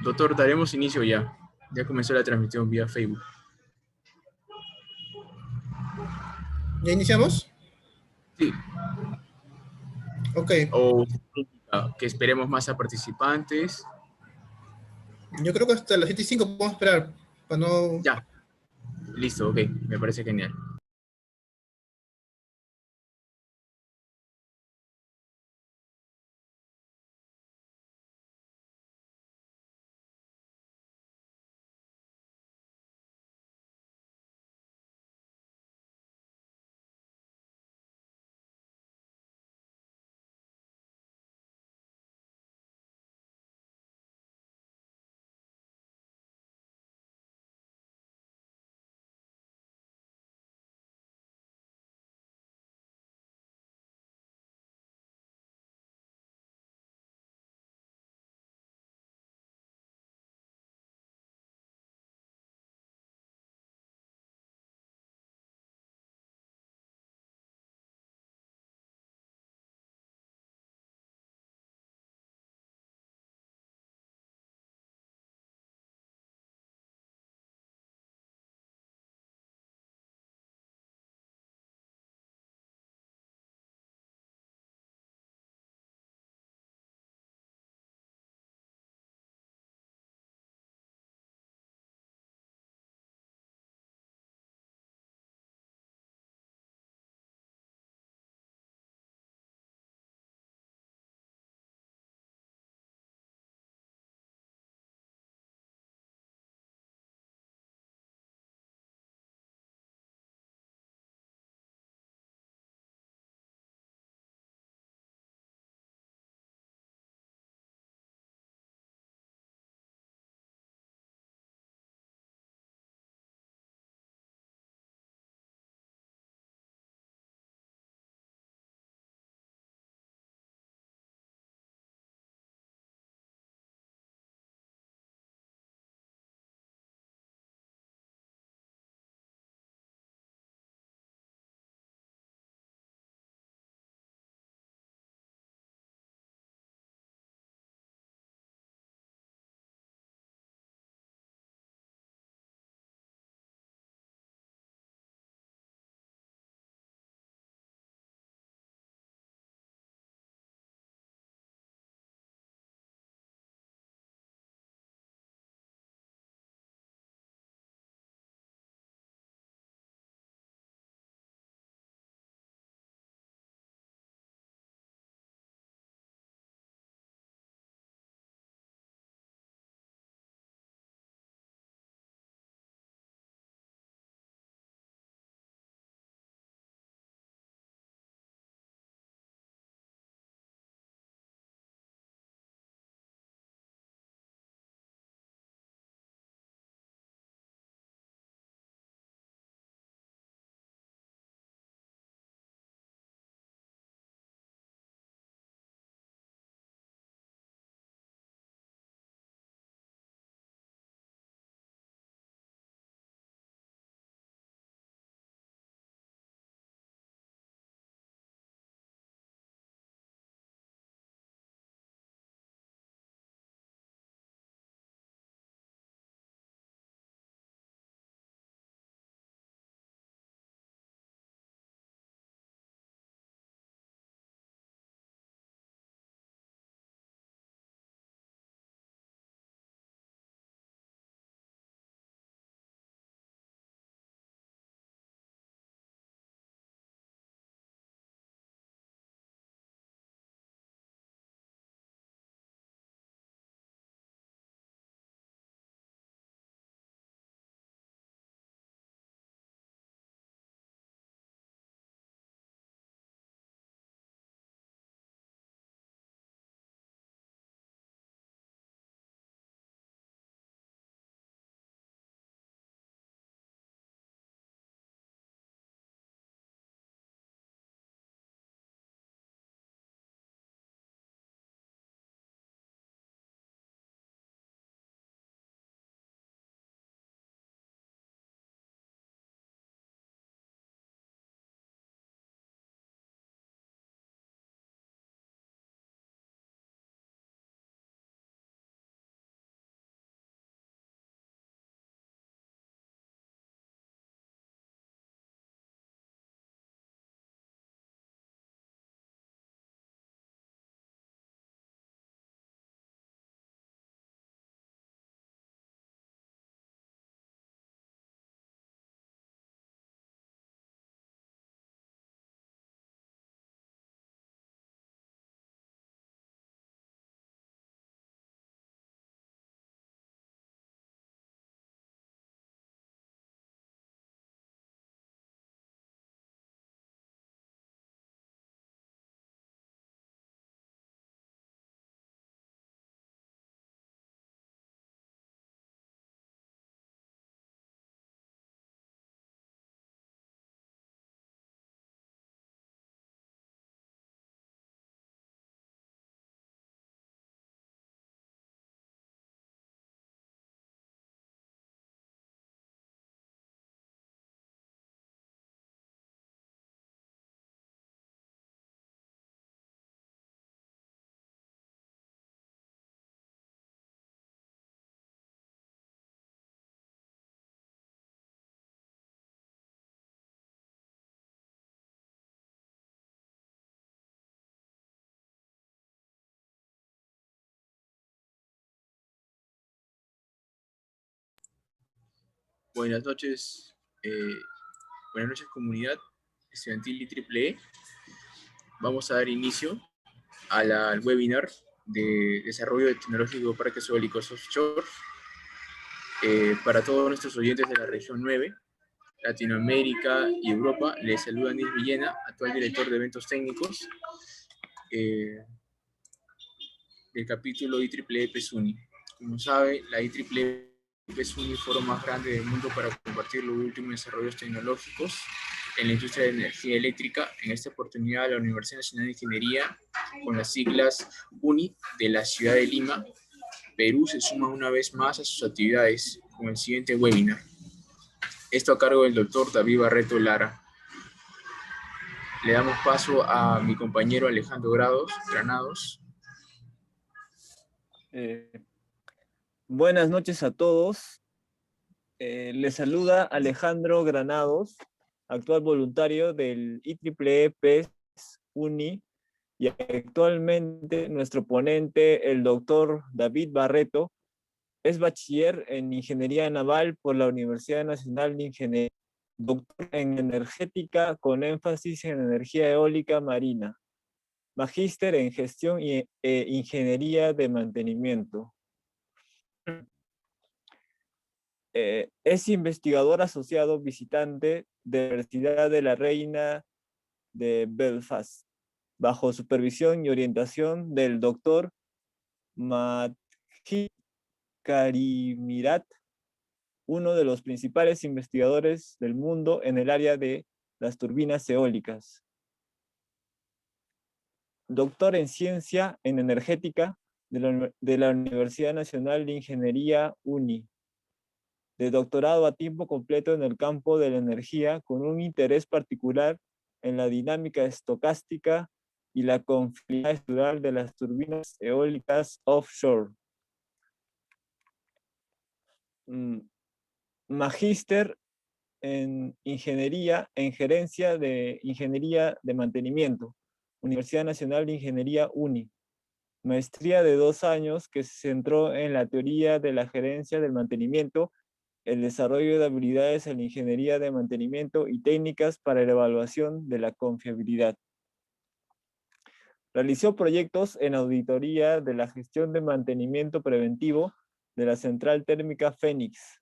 Doctor, daremos inicio ya. Ya comenzó la transmisión vía Facebook. ¿Ya iniciamos? Sí, Ok, o que esperemos más a participantes. yo creo que hasta las 7:05 podemos esperar, para no... Ya, listo, ok, me parece genial. Buenas noches, comunidad estudiantil IEEE. Vamos a dar inicio al webinar de desarrollo tecnológico de parques eólicos offshore para todos nuestros oyentes de la región 9, Latinoamérica y Europa. Les saluda Nils Villena, actual director de eventos técnicos del capítulo IEEE PESUNI. Como sabe, la IEEE PESUNI es el foro más grande del mundo para compartir los últimos desarrollos tecnológicos en la industria de energía eléctrica. En esta oportunidad, la Universidad Nacional de Ingeniería, con las siglas UNI de la ciudad de Lima, Perú, se suma una vez más a sus actividades con el siguiente webinar. Esto a cargo del doctor David Barreto Lara. Le damos paso a mi compañero Alejandro Granados. Buenas noches a todos. Les saluda Alejandro Granados, actual voluntario del IEEE PES UNI, y actualmente nuestro ponente, el doctor David Barreto, es bachiller en Ingeniería Naval por la Universidad Nacional de Ingeniería, doctor en Energética con énfasis en Energía Eólica Marina, magíster en Gestión e Ingeniería de Mantenimiento. Es investigador asociado visitante de la Universidad de la Reina de Belfast, bajo supervisión y orientación del doctor Majid Karimirat, uno de los principales investigadores del mundo en el área de las turbinas eólicas. Doctor en Ciencia en Energética de la Universidad Nacional de Ingeniería UNI. De doctorado a tiempo completo en el campo de la energía, con un interés particular en la dinámica estocástica y la confiabilidad estructural de las turbinas eólicas offshore. Magíster en Ingeniería, en Gerencia de Ingeniería de Mantenimiento, Universidad Nacional de Ingeniería UNI. Maestría de 2 años que se centró en la teoría de la gerencia del mantenimiento, el desarrollo de habilidades en la ingeniería de mantenimiento y técnicas para la evaluación de la confiabilidad. Realizó proyectos en auditoría de la gestión de mantenimiento preventivo de la central térmica Fénix,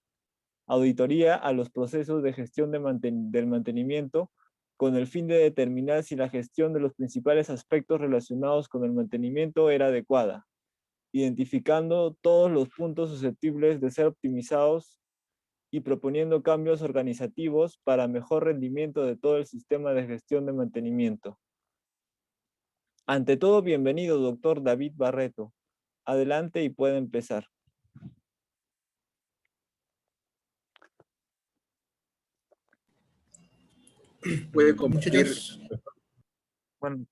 auditoría a los procesos de gestión del mantenimiento con el fin de determinar si la gestión de los principales aspectos relacionados con el mantenimiento era adecuada, identificando todos los puntos susceptibles de ser optimizados y proponiendo cambios organizativos para mejor rendimiento de todo el sistema de gestión de mantenimiento. Ante todo, bienvenido, doctor David Barreto. Adelante y puede empezar. Puede compartir. Bueno.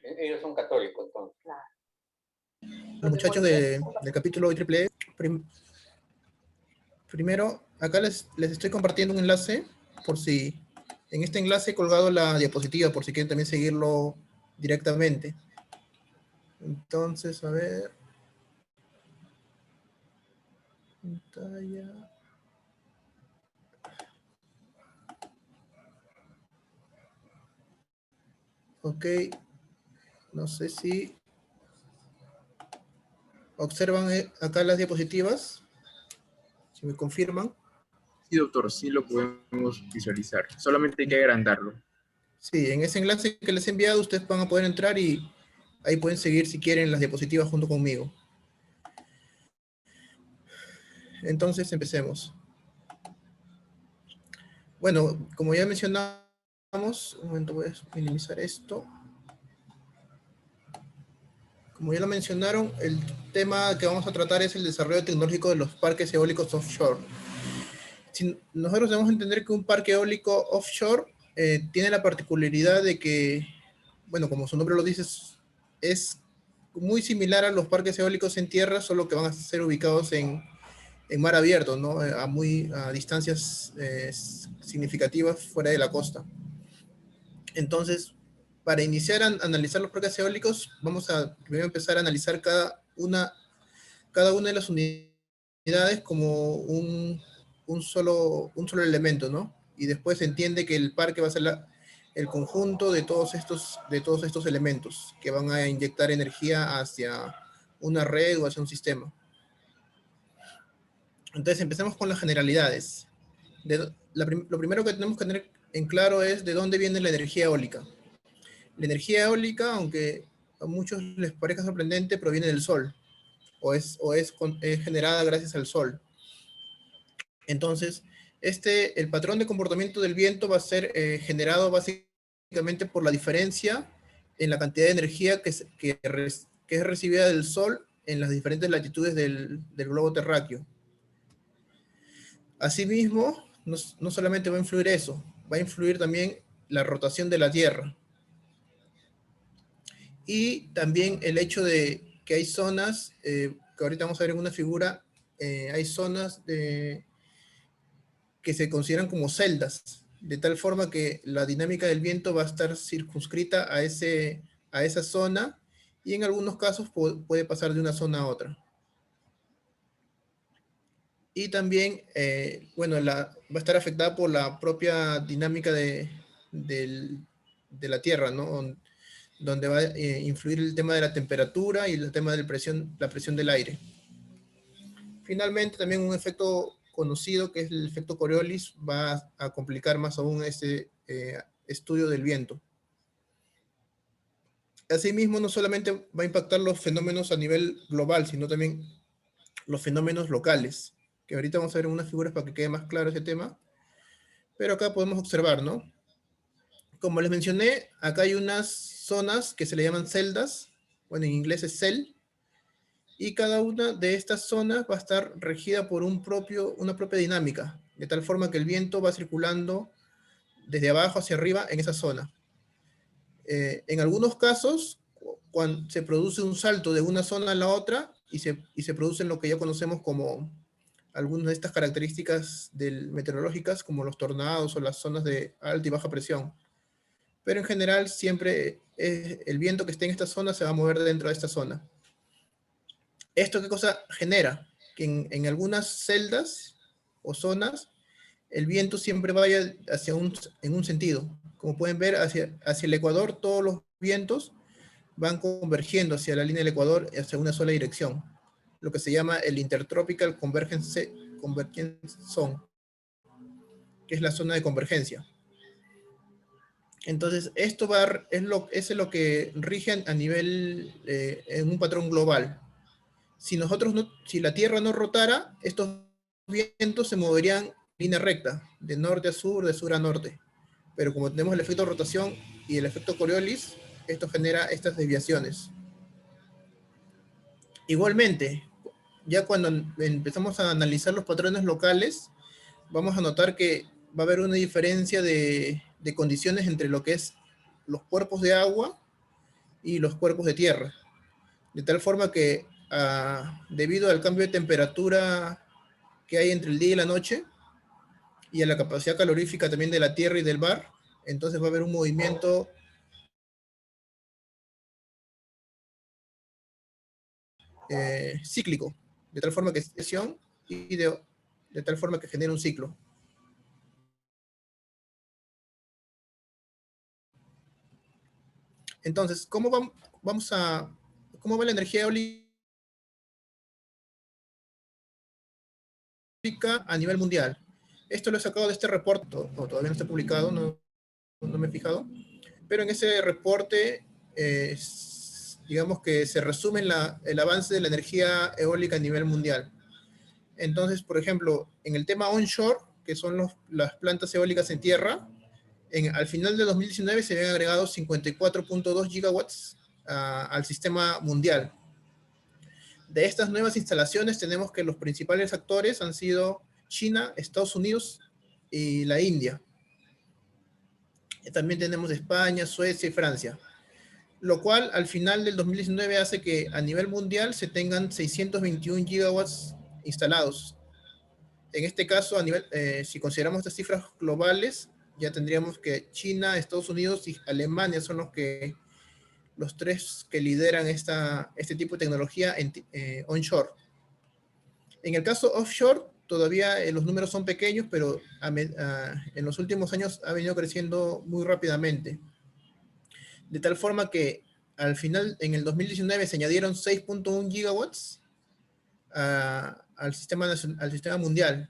Ellos son católicos, entonces. Los muchachos del capítulo IEEE, primero, acá les estoy compartiendo un enlace, por si en este enlace he colgado la diapositiva, por si quieren también seguirlo directamente. Entonces, a ver. Pantalla. Ok. No sé si observan acá las diapositivas. Si me confirman. Sí, doctor, sí lo podemos visualizar. Solamente hay que agrandarlo. Sí, en ese enlace que les he enviado, ustedes van a poder entrar y ahí pueden seguir si quieren las diapositivas junto conmigo. Entonces, empecemos. Bueno, como ya mencionamos, un momento voy a minimizar esto. Como ya lo mencionaron, el tema que vamos a tratar es el desarrollo tecnológico de los parques eólicos offshore. Si nosotros debemos entender que un parque eólico offshore tiene la particularidad de que, bueno, como su nombre lo dice, es muy similar a los parques eólicos en tierra, solo que van a ser ubicados en mar abierto, ¿no? A distancias significativas fuera de la costa. Entonces, para iniciar a analizar los parques eólicos, vamos a primero empezar a analizar cada cada una de las unidades como un solo elemento, ¿no? Y después se entiende que el parque va a ser el conjunto de todos estos elementos que van a inyectar energía hacia una red o hacia un sistema. Entonces empecemos con las generalidades. Lo primero que tenemos que tener en claro es de dónde viene la energía eólica. La energía eólica, aunque a muchos les parezca sorprendente, proviene del sol, es generada gracias al sol. Entonces, el patrón de comportamiento del viento va a ser generado básicamente por la diferencia en la cantidad de energía que es recibida del sol en las diferentes latitudes del globo terráqueo. Asimismo, no solamente va a influir eso, va a influir también la rotación de la Tierra. Y también el hecho de que hay zonas, que ahorita vamos a ver en una figura, hay zonas que se consideran como celdas, de tal forma que la dinámica del viento va a estar circunscrita a esa zona, y en algunos casos puede pasar de una zona a otra. Y también, bueno, va a estar afectada por la propia dinámica de la Tierra, ¿no? Donde va a influir el tema de la temperatura y el tema de la presión del aire. Finalmente, también un efecto conocido, que es el efecto Coriolis, va a complicar más aún este estudio del viento. Asimismo, no solamente va a impactar los fenómenos a nivel global, sino también los fenómenos locales, que ahorita vamos a ver en unas figuras para que quede más claro ese tema. Pero acá podemos observar, ¿no? Como les mencioné, acá hay unas zonas que se le llaman celdas, bueno, en inglés es cell, y cada una de estas zonas va a estar regida por una propia dinámica, de tal forma que el viento va circulando desde abajo hacia arriba en esa zona. En algunos casos, cuando se produce un salto de una zona a la otra, y se producen lo que ya conocemos como algunas de estas características meteorológicas, como los tornados o las zonas de alta y baja presión. Pero en general, siempre el viento que esté en esta zona se va a mover dentro de esta zona. ¿Esto qué cosa genera? Que en algunas celdas o zonas, el viento siempre vaya en un sentido. Como pueden ver, hacia el ecuador, todos los vientos van convergiendo hacia la línea del ecuador hacia una sola dirección, lo que se llama el Intertropical Convergence Zone, que es la zona de convergencia. Entonces, esto es lo que rige a nivel, en un patrón global. Si la Tierra no rotara, estos vientos se moverían en línea recta, de norte a sur, de sur a norte. Pero como tenemos el efecto de rotación y el efecto Coriolis, esto genera estas desviaciones. Igualmente, ya cuando empezamos a analizar los patrones locales, vamos a notar que va a haber una diferencia de condiciones entre lo que es los cuerpos de agua y los cuerpos de tierra. De tal forma que debido al cambio de temperatura que hay entre el día y la noche, y a la capacidad calorífica también de la tierra y del mar, entonces va a haber un movimiento cíclico, de tal forma que es presión y de tal forma que genera un ciclo. Entonces, ¿cómo va la energía eólica a nivel mundial? Esto lo he sacado de este reporte, todavía no está publicado, no me he fijado, pero en ese reporte, digamos que se resume el avance de la energía eólica a nivel mundial. Entonces, por ejemplo, en el tema onshore, que son las plantas eólicas en tierra, al final de 2019 se habían agregado 54.2 gigawatts al sistema mundial. De estas nuevas instalaciones tenemos que los principales actores han sido China, Estados Unidos y la India. También tenemos España, Suecia y Francia. Lo cual al final del 2019 hace que a nivel mundial se tengan 621 gigawatts instalados. En este caso, si consideramos estas cifras globales, ya tendríamos que China, Estados Unidos y Alemania son los tres que lideran este tipo de tecnología onshore. En el caso offshore, todavía los números son pequeños, pero en los últimos años ha venido creciendo muy rápidamente. De tal forma que al final, en el 2019, se añadieron 6.1 gigawatts al sistema mundial.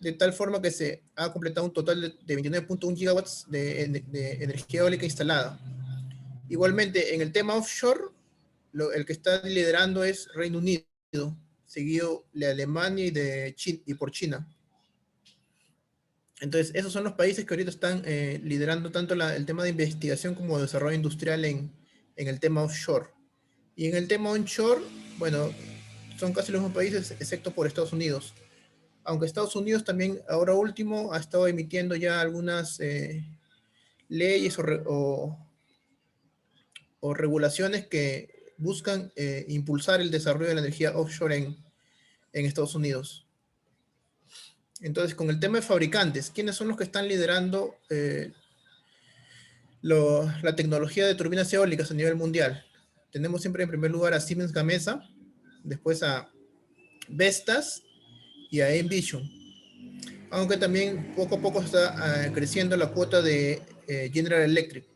De tal forma que se ha completado un total de 29.1 gigawatts de energía eólica instalada. Igualmente, en el tema offshore, el que está liderando es Reino Unido, seguido de Alemania y por China. Entonces, esos son los países que ahorita están liderando tanto el tema de investigación como desarrollo industrial en el tema offshore. Y en el tema onshore, bueno, son casi los mismos países, excepto por Estados Unidos. Aunque Estados Unidos también, ahora último, ha estado emitiendo ya algunas leyes o regulaciones que buscan impulsar el desarrollo de la energía offshore en Estados Unidos. Entonces, con el tema de fabricantes, ¿quiénes son los que están liderando la tecnología de turbinas eólicas a nivel mundial? Tenemos siempre en primer lugar a Siemens Gamesa, después a Vestas y a Envision. Aunque también poco a poco está creciendo la cuota de General Electric.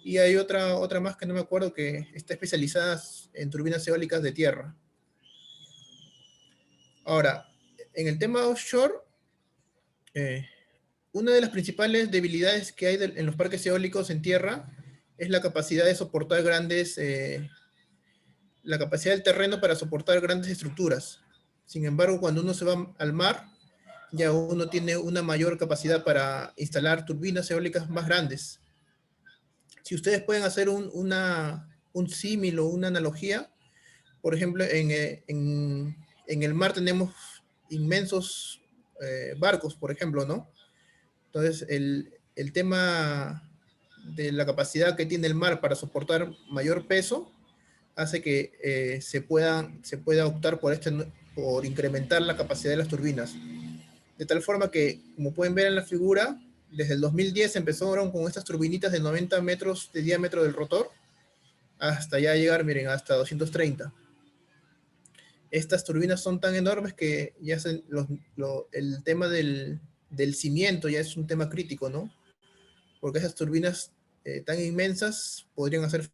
Y hay otra más que no me acuerdo, que está especializada en turbinas eólicas de tierra. Ahora, en el tema offshore, una de las principales debilidades que hay en los parques eólicos en tierra es la capacidad de soportar la capacidad del terreno para soportar grandes estructuras. Sin embargo, cuando uno se va al mar, ya uno tiene una mayor capacidad para instalar turbinas eólicas más grandes. Si ustedes pueden hacer un símil o una analogía, por ejemplo, en el mar tenemos inmensos barcos, por ejemplo, ¿no? Entonces, el tema de la capacidad que tiene el mar para soportar mayor peso hace que se pueda optar por incrementar la capacidad de las turbinas. De tal forma que, como pueden ver en la figura, desde el 2010 empezaron con estas turbinitas de 90 metros de diámetro del rotor, hasta ya llegar, miren, hasta 230. Estas turbinas son tan enormes que ya el tema del cimiento ya es un tema crítico, ¿no? Porque esas turbinas tan inmensas podrían hacer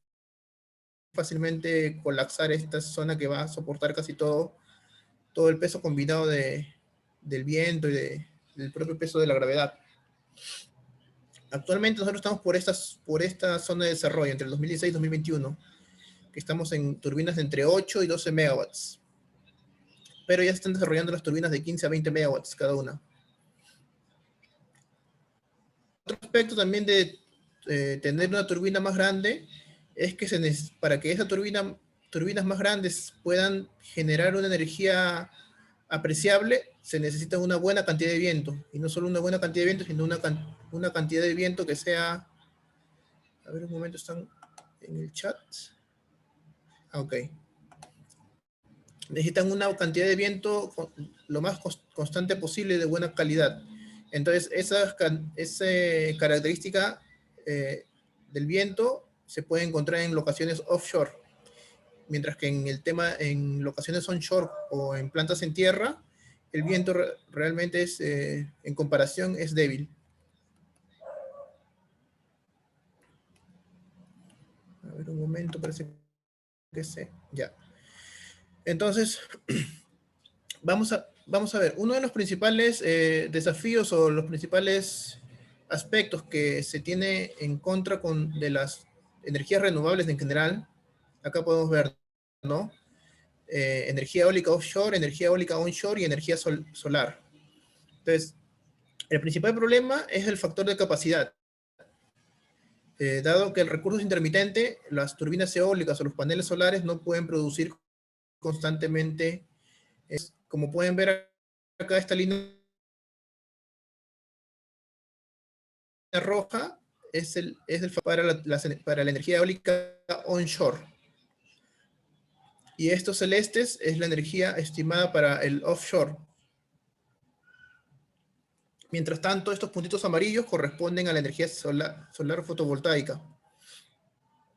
fácilmente colapsar esta zona que va a soportar casi todo el peso combinado del viento y del propio peso de la gravedad. Actualmente nosotros estamos por esta zona de desarrollo entre el 2016 y 2021, que estamos en turbinas de entre 8 y 12 megawatts. Pero ya se están desarrollando las turbinas de 15 a 20 megawatts cada una. Otro aspecto también de tener una turbina más grande es que para que esas turbinas más grandes puedan generar una energía apreciable, se necesita una buena cantidad de viento. Y no solo una buena cantidad de viento, sino una cantidad de viento que sea... A ver, un momento, están en el chat. Ok. Necesitan una cantidad de viento lo más constante posible, de buena calidad. Entonces, esa característica del viento se puede encontrar en locaciones offshore, mientras que en locaciones onshore o en plantas en tierra, el viento realmente en comparación, es débil. A ver, un momento, parece que ya. Entonces, vamos a ver, uno de los principales desafíos o los principales aspectos que se tiene en contra de las energías renovables en general, acá podemos ver, ¿no? Energía eólica offshore, energía eólica onshore y energía solar. Entonces, el principal problema es el factor de capacidad. Dado que el recurso es intermitente, las turbinas eólicas o los paneles solares no pueden producir constantemente. Como pueden ver acá, esta línea roja para la energía eólica onshore. Y estos celestes es la energía estimada para el offshore. Mientras tanto, estos puntitos amarillos corresponden a la energía solar fotovoltaica.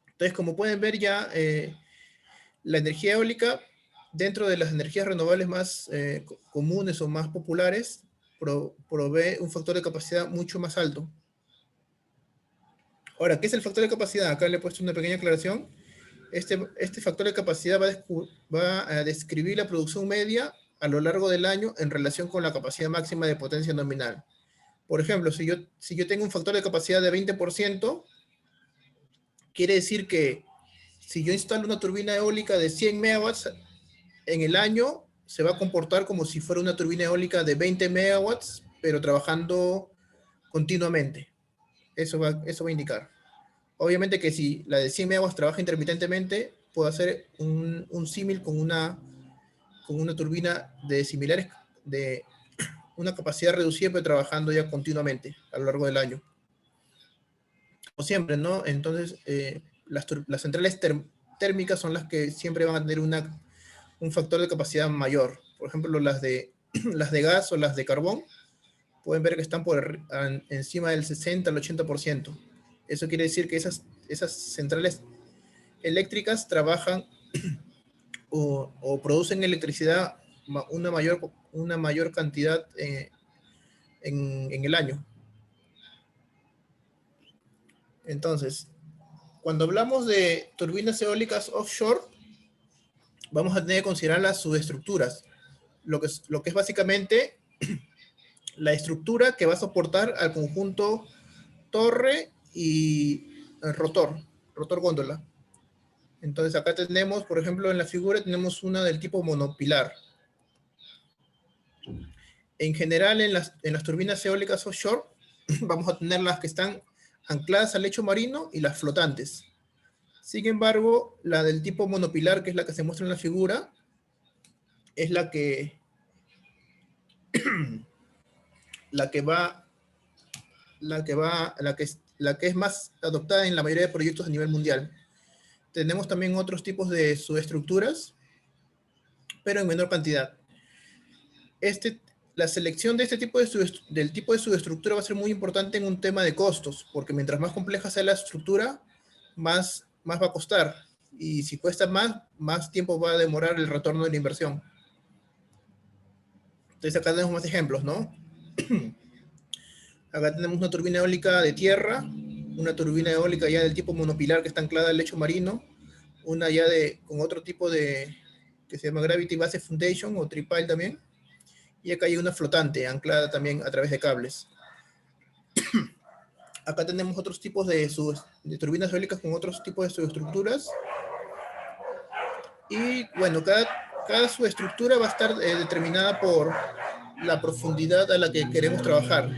Entonces, como pueden ver ya, la energía eólica dentro de las energías renovables más comunes o más populares, provee un factor de capacidad mucho más alto. Ahora, ¿qué es el factor de capacidad? Acá le he puesto una pequeña aclaración. Este factor de capacidad va a describir la producción media a lo largo del año en relación con la capacidad máxima de potencia nominal. Por ejemplo, si yo tengo un factor de capacidad de 20%, quiere decir que si yo instalo una turbina eólica de 100 megawatts, en el año se va a comportar como si fuera una turbina eólica de 20 megawatts, pero trabajando continuamente. Eso va a indicar. Obviamente que si la de 100 megawatts trabaja intermitentemente, puedo hacer un símil con una turbina de similares, de una capacidad reducida, pero trabajando ya continuamente a lo largo del año. Como siempre, ¿no? Entonces, las centrales térmicas son las que siempre van a tener un factor de capacidad mayor. Por ejemplo, las de gas o las de carbón, pueden ver que están encima del 60 al 80%. Eso quiere decir que esas centrales eléctricas trabajan o producen electricidad una mayor cantidad en el año. Entonces, cuando hablamos de turbinas eólicas offshore, vamos a tener que considerar las subestructuras, lo que es básicamente la estructura que va a soportar al conjunto torre y rotor góndola. Entonces acá tenemos, por ejemplo, en la figura tenemos una del tipo monopilar. En general, en las turbinas eólicas offshore, vamos a tener las que están ancladas al lecho marino y las flotantes. Sin embargo, la del tipo monopilar, que es la que se muestra en la figura, es la que es más adoptada en la mayoría de proyectos a nivel mundial. Tenemos también otros tipos de subestructuras, pero en menor cantidad. La selección de del tipo de subestructura va a ser muy importante en un tema de costos, porque mientras más compleja sea la estructura, más va a costar. Y si cuesta más tiempo va a demorar el retorno de la inversión. Entonces acá tenemos más ejemplos, ¿no? Acá tenemos una turbina eólica de tierra, una turbina eólica ya del tipo monopilar que está anclada al lecho marino, una ya con otro tipo que se llama Gravity Base Foundation o Tripile también, y acá hay una flotante anclada también a través de cables. Acá tenemos otros tipos de turbinas eólicas con otros tipos de subestructuras. Y bueno, cada subestructura va a estar determinada por la profundidad a la que queremos trabajar.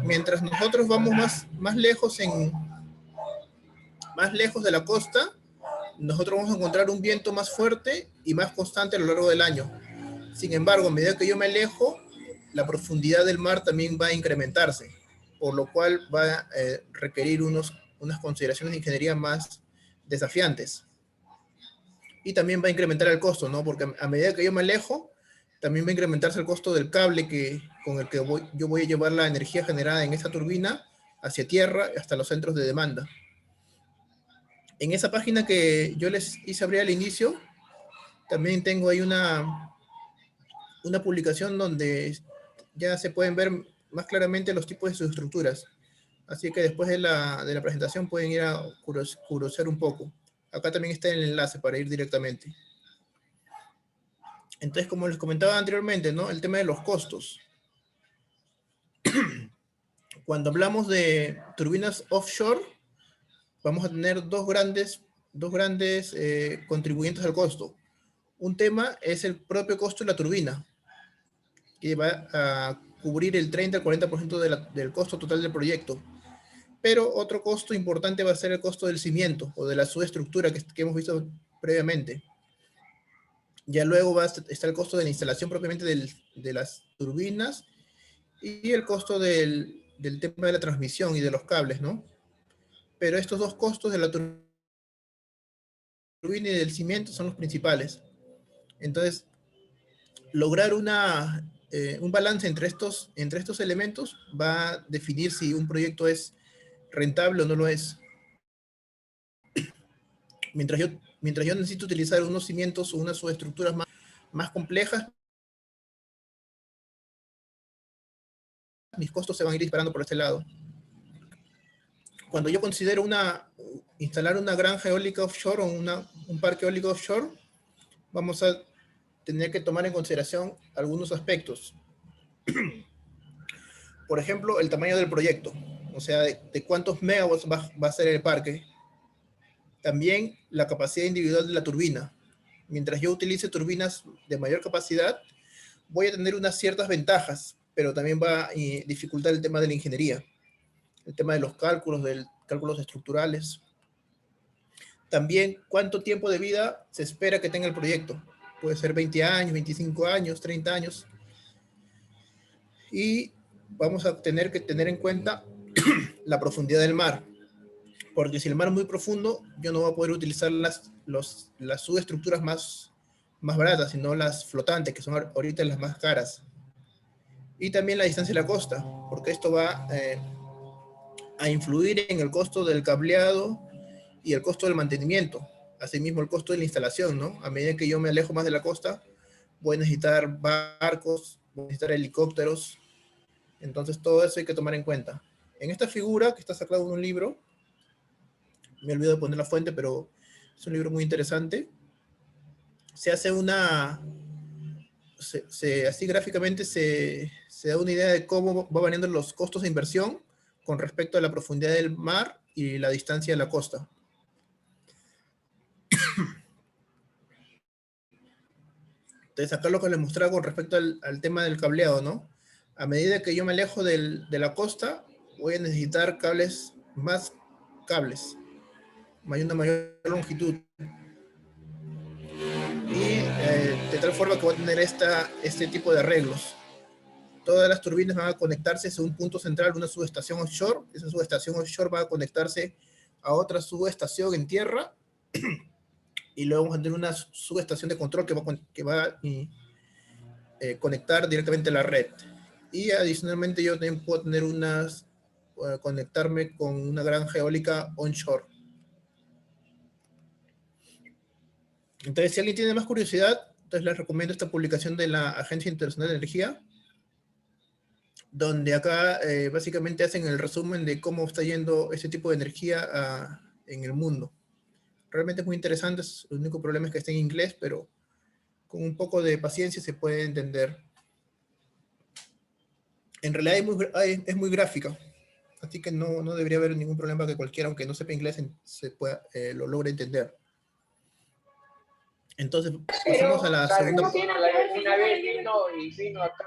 Mientras nosotros vamos más lejos de la costa, nosotros vamos a encontrar un viento más fuerte y más constante a lo largo del año. Sin embargo, a medida que yo me alejo, la profundidad del mar también va a incrementarse, por lo cual va a requerir unas consideraciones de ingeniería más desafiantes. Y también va a incrementar el costo, ¿no? Porque a medida que yo me alejo, también va a incrementarse el costo del cable con el que yo voy a llevar la energía generada en esa turbina hacia tierra hasta los centros de demanda. En esa página que yo les hice abrir al inicio, también tengo ahí una publicación donde ya se pueden ver más claramente los tipos de subestructuras. Así que después de la presentación pueden ir a curiosear un poco. Acá también está el enlace para ir directamente. Entonces, como les comentaba anteriormente, ¿no? El tema de los costos. Cuando hablamos de turbinas offshore, vamos a tener dos grandes contribuyentes al costo. Un tema es el propio costo de la turbina, que va a cubrir el 30 al 40% del costo total del proyecto. Pero otro costo importante va a ser el costo del cimiento o de la subestructura que hemos visto previamente. Ya luego está el costo de la instalación propiamente de las turbinas y el costo del tema de la transmisión y de los cables, ¿no? Pero estos dos costos de la turbina y del cimiento son los principales. Entonces, lograr un balance entre estos elementos va a definir si un proyecto es rentable o no lo es. Mientras mientras yo necesito utilizar unos cimientos o unas subestructuras más complejas, mis costos se van a ir disparando por este lado. Cuando yo considero instalar una granja eólica offshore o un parque eólico offshore, vamos a tener que tomar en consideración algunos aspectos. Por ejemplo, el tamaño del proyecto, o sea, de cuántos megawatts va a ser el parque. También la capacidad individual de la turbina. Mientras yo utilice turbinas de mayor capacidad, voy a tener unas ciertas ventajas, pero también va a dificultar el tema de la ingeniería, el tema de los cálculos estructurales. También, ¿cuánto tiempo de vida se espera que tenga el proyecto? Puede ser 20 años, 25 años, 30 años. Y vamos a tener que tener en cuenta la profundidad del mar. Porque si el mar es muy profundo, yo no voy a poder utilizar las subestructuras más baratas, sino las flotantes, que son ahorita las más caras. Y también la distancia de la costa, porque esto va a influir en el costo del cableado y el costo del mantenimiento. Asimismo, el costo de la instalación, ¿no? A medida que yo me alejo más de la costa, voy a necesitar barcos, voy a necesitar helicópteros. Entonces, todo eso hay que tomar en cuenta. En esta figura, que está sacada de un libro, me olvido de poner la fuente, pero es un libro muy interesante. Se hace así gráficamente se da una idea de cómo va variando los costos de inversión con respecto a la profundidad del mar y la distancia de la costa. Entonces, acá lo que les mostraba con respecto al tema del cableado, ¿no? A medida que yo me alejo de la costa, voy a necesitar más cables, una mayor longitud. Y de tal forma que voy a tener este tipo de arreglos. Todas las turbinas van a conectarse a un punto central, una subestación offshore. Esa subestación offshore va a conectarse a otra subestación en tierra. Y luego vamos a tener una subestación de control que va a conectar directamente a la red. Y adicionalmente yo también puedo tener conectarme con una granja eólica onshore. Entonces, si alguien tiene más curiosidad, entonces les recomiendo esta publicación de la Agencia Internacional de Energía, donde acá básicamente hacen el resumen de cómo está yendo este tipo de energía en el mundo. Realmente es muy interesante, el único problema es que está en inglés, pero con un poco de paciencia se puede entender. En realidad es muy gráfica, así que no debería haber ningún problema que cualquiera, aunque no sepa inglés, lo logre entender. Entonces, pasamos a la segunda. Una vez vino acá.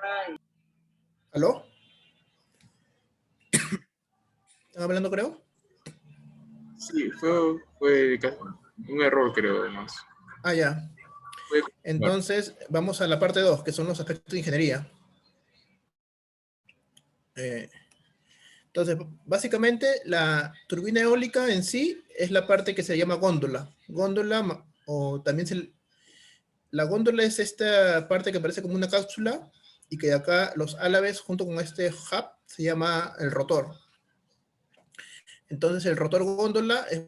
¿Aló? ¿Están hablando, creo? Sí, fue un error, creo, además. Ah, ya. Entonces, vamos a la parte 2, que son los aspectos de ingeniería. Entonces, básicamente, la turbina eólica en sí es la parte que se llama góndola. Góndola, o también la góndola es esta parte que parece como una cápsula y que de acá los álabes, junto con este hub, se llama el rotor. Entonces, el rotor góndola es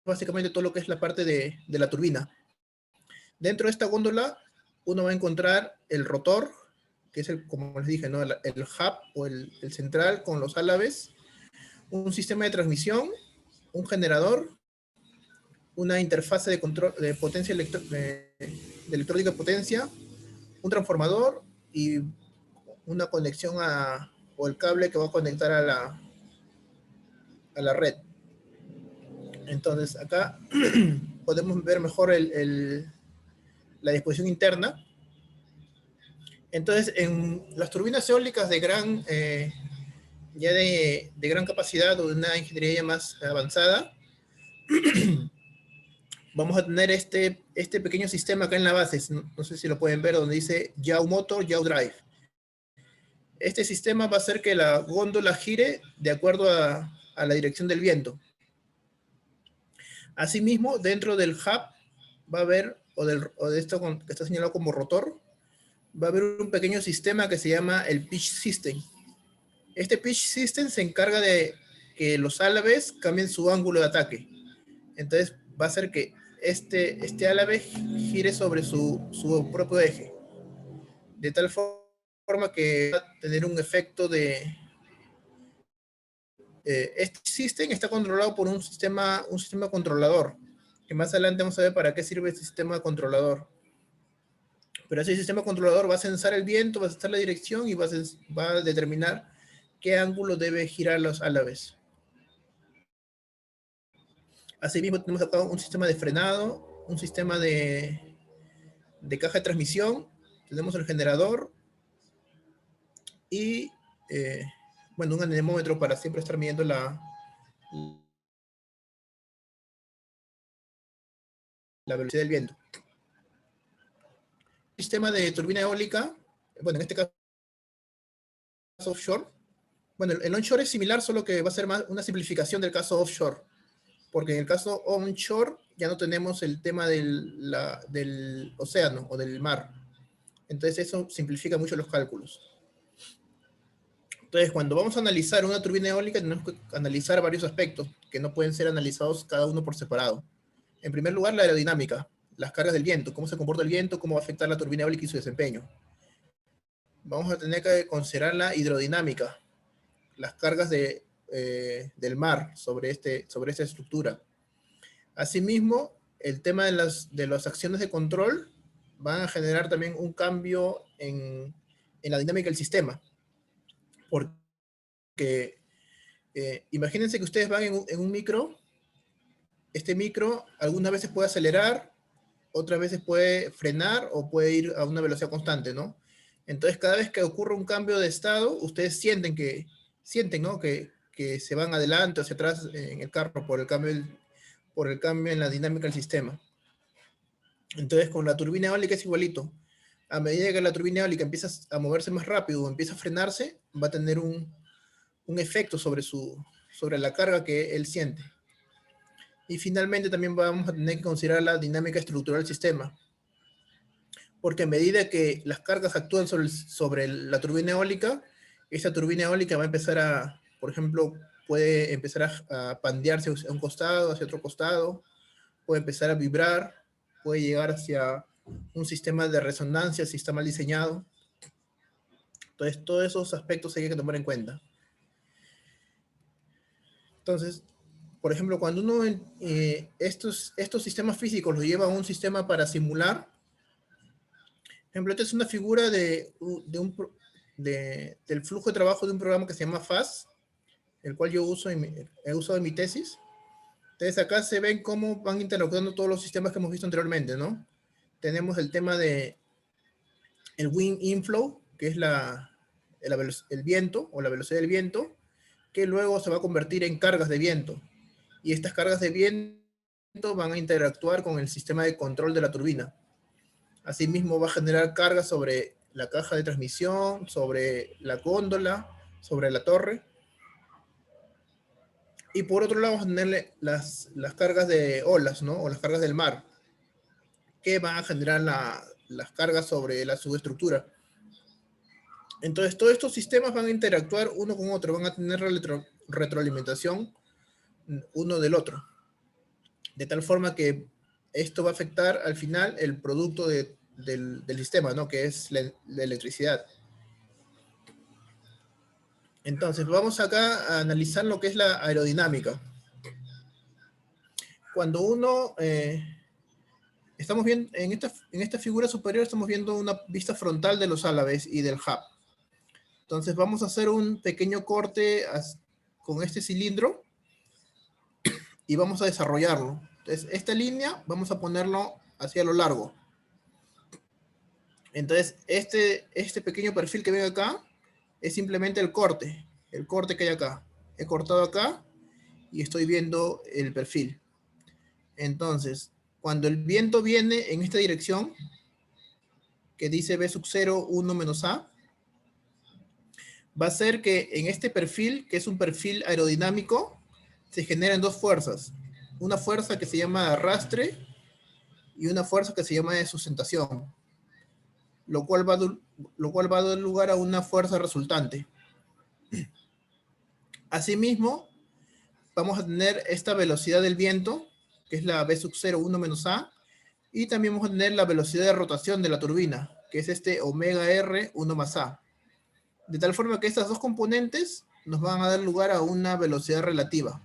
básicamente todo lo que es la parte de la turbina. Dentro de esta góndola, uno va a encontrar el rotor, que es como les dije, ¿no? el hub o el central con los álabes, un sistema de transmisión, un generador, una interfase de control de potencia de electrónica de potencia, un transformador y una conexión o el cable que va a conectar a la red. Entonces acá podemos ver mejor la disposición interna. Entonces, en las turbinas eólicas de gran capacidad o de una ingeniería ya más avanzada, vamos a tener este pequeño sistema acá en la base, no sé si lo pueden ver, donde dice Yaw Motor, Yaw Drive. Este sistema va a hacer que la góndola gire de acuerdo a la dirección del viento. Asimismo, dentro del hub va a haber, o de esto que está señalado como rotor, va a haber un pequeño sistema que se llama el pitch system. Este pitch system se encarga de que los álabes cambien su ángulo de ataque. Entonces va a hacer que este álave gire sobre su propio eje, de tal forma que va a tener un efecto de... este system está controlado por un sistema controlador, que más adelante vamos a ver para qué sirve este sistema controlador. Pero ese sistema controlador va a censar el viento, va a censar la dirección y va a determinar qué ángulo debe girar los álabes. Asimismo, tenemos acá un sistema de frenado, un sistema de caja de transmisión, tenemos el generador y, bueno, un anemómetro para siempre estar midiendo la velocidad del viento. Sistema de turbina eólica, bueno, en este caso offshore. Bueno, el onshore es similar, solo que va a ser más una simplificación del caso offshore, porque en el caso onshore ya no tenemos el tema del océano o del mar. Entonces eso simplifica mucho los cálculos. Entonces, cuando vamos a analizar una turbina eólica, tenemos que analizar varios aspectos que no pueden ser analizados cada uno por separado. En primer lugar, la aerodinámica, las cargas del viento, cómo se comporta el viento, cómo va a afectar la turbina eólica y su desempeño. Vamos a tener que considerar la hidrodinámica, las cargas del mar sobre esta estructura. Asimismo, el tema de las acciones de control van a generar también un cambio en la dinámica del sistema. Porque imagínense que ustedes van en un micro, este micro algunas veces puede acelerar, otras veces puede frenar o puede ir a una velocidad constante, ¿no? Entonces, cada vez que ocurre un cambio de estado, ustedes sienten, ¿no? que se van adelante o hacia atrás en el carro por el cambio en la dinámica del sistema. Entonces, con la turbina eólica es igualito. A medida que la turbina eólica empieza a moverse más rápido o empieza a frenarse, va a tener un efecto sobre la carga que él siente. Y finalmente también vamos a tener que considerar la dinámica estructural del sistema. Porque a medida que las cargas actúan sobre la turbina eólica, esa turbina eólica va a empezar por ejemplo, puede empezar a pandearse hacia un costado, hacia otro costado, puede empezar a vibrar, puede llegar hacia un sistema de resonancia si está mal diseñado. Entonces, todos esos aspectos hay que tomar en cuenta. Entonces, por ejemplo, cuando uno estos sistemas físicos los lleva a un sistema para simular, por ejemplo, esta es una figura del flujo de trabajo de un programa que se llama FAST, el cual yo he usado en mi tesis. Entonces acá se ven cómo van interactuando todos los sistemas que hemos visto anteriormente, ¿no? Tenemos el tema de el wind inflow, que es el viento o la velocidad del viento, que luego se va a convertir en cargas de viento. Y estas cargas de viento van a interactuar con el sistema de control de la turbina. Asimismo va a generar cargas sobre la caja de transmisión, sobre la góndola, sobre la torre. Y por otro lado vamos a tener las cargas de olas, ¿no? O las cargas del mar, que van a generar las cargas sobre la subestructura. Entonces todos estos sistemas van a interactuar uno con otro, van a tener retroalimentación uno del otro. De tal forma que esto va a afectar al final el producto del sistema, ¿no? Que es la electricidad. Entonces, vamos acá a analizar lo que es la aerodinámica. Cuando uno, estamos viendo, en esta figura superior estamos viendo una vista frontal de los álabes y del hub. Entonces, vamos a hacer un pequeño corte con este cilindro y vamos a desarrollarlo. Entonces, esta línea vamos a ponerlo hacia lo largo. Entonces, este pequeño perfil que ven acá es simplemente el corte que hay acá. He cortado acá y estoy viendo el perfil. Entonces, cuando el viento viene en esta dirección, que dice B sub 0, 1 menos A, va a ser que en este perfil, que es un perfil aerodinámico, se generan dos fuerzas. Una fuerza que se llama arrastre y una fuerza que se llama de sustentación, lo cual va a dar lugar a una fuerza resultante. Asimismo, vamos a tener esta velocidad del viento, que es la V sub 0, 1 menos A, y también vamos a tener la velocidad de rotación de la turbina, que es este omega R 1 más A. De tal forma que estas dos componentes nos van a dar lugar a una velocidad relativa.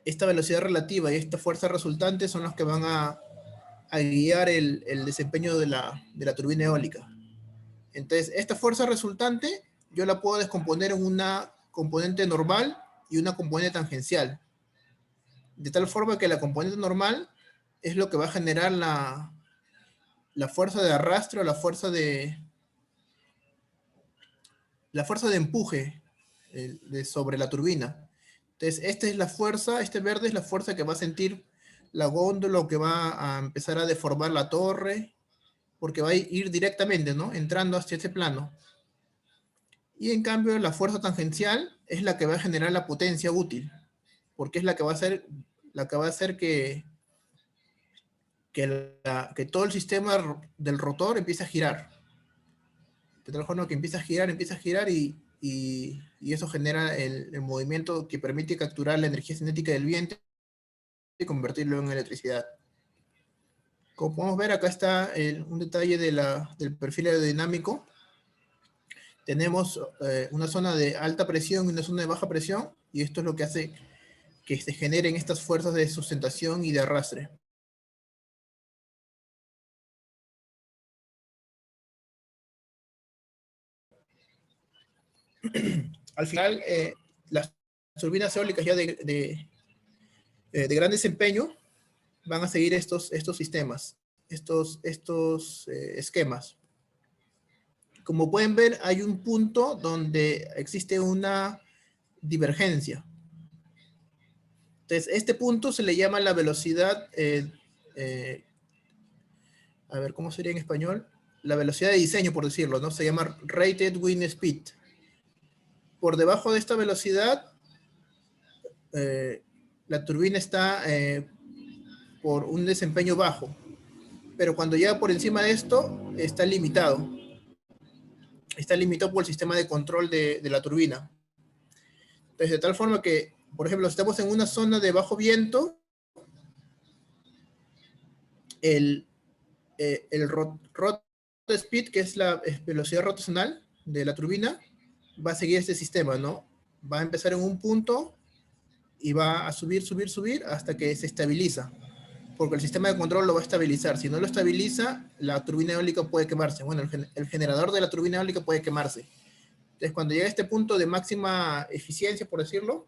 Esta velocidad relativa y esta fuerza resultante son los que van a guiar el desempeño de la turbina eólica. Entonces, esta fuerza resultante yo la puedo descomponer en una componente normal y una componente tangencial. De tal forma que la componente normal es lo que va a generar la fuerza de arrastre o la fuerza de empuje sobre la turbina. Entonces, esta es la fuerza, este verde es la fuerza que va a sentir la góndola, o que va a empezar a deformar la torre, porque va a ir directamente, ¿no? Entrando hacia ese plano. Y en cambio, la fuerza tangencial es la que va a generar la potencia útil, porque es la que va a hacer que todo el sistema del rotor empiece a girar. De tal forma que empieza a girar y eso genera el movimiento que permite capturar la energía cinética del viento y convertirlo en electricidad. Como podemos ver, acá está un detalle del perfil aerodinámico. Tenemos una zona de alta presión y una zona de baja presión, y esto es lo que hace que se generen estas fuerzas de sustentación y de arrastre. Al final, las turbinas eólicas ya de gran desempeño van a seguir estos sistemas, estos esquemas. Como pueden ver, hay un punto donde existe una divergencia. Entonces, este punto se le llama la velocidad, a ver, ¿cómo sería en español? La velocidad de diseño, por decirlo, ¿no? Se llama rated wind speed. Por debajo de esta velocidad, la turbina está por un desempeño bajo, pero cuando llega por encima de esto, está limitado. Está limitado por el sistema de control de la turbina. Entonces, de tal forma que, por ejemplo, si estamos en una zona de bajo viento, el rot speed, que es la velocidad rotacional de la turbina, va a seguir este sistema, ¿no? Va a empezar en un punto y va a subir hasta que se estabiliza, porque el sistema de control lo va a estabilizar. Si no lo estabiliza, la turbina eólica puede quemarse. Bueno, el generador de la turbina eólica puede quemarse. Entonces, cuando llega a este punto de máxima eficiencia, por decirlo,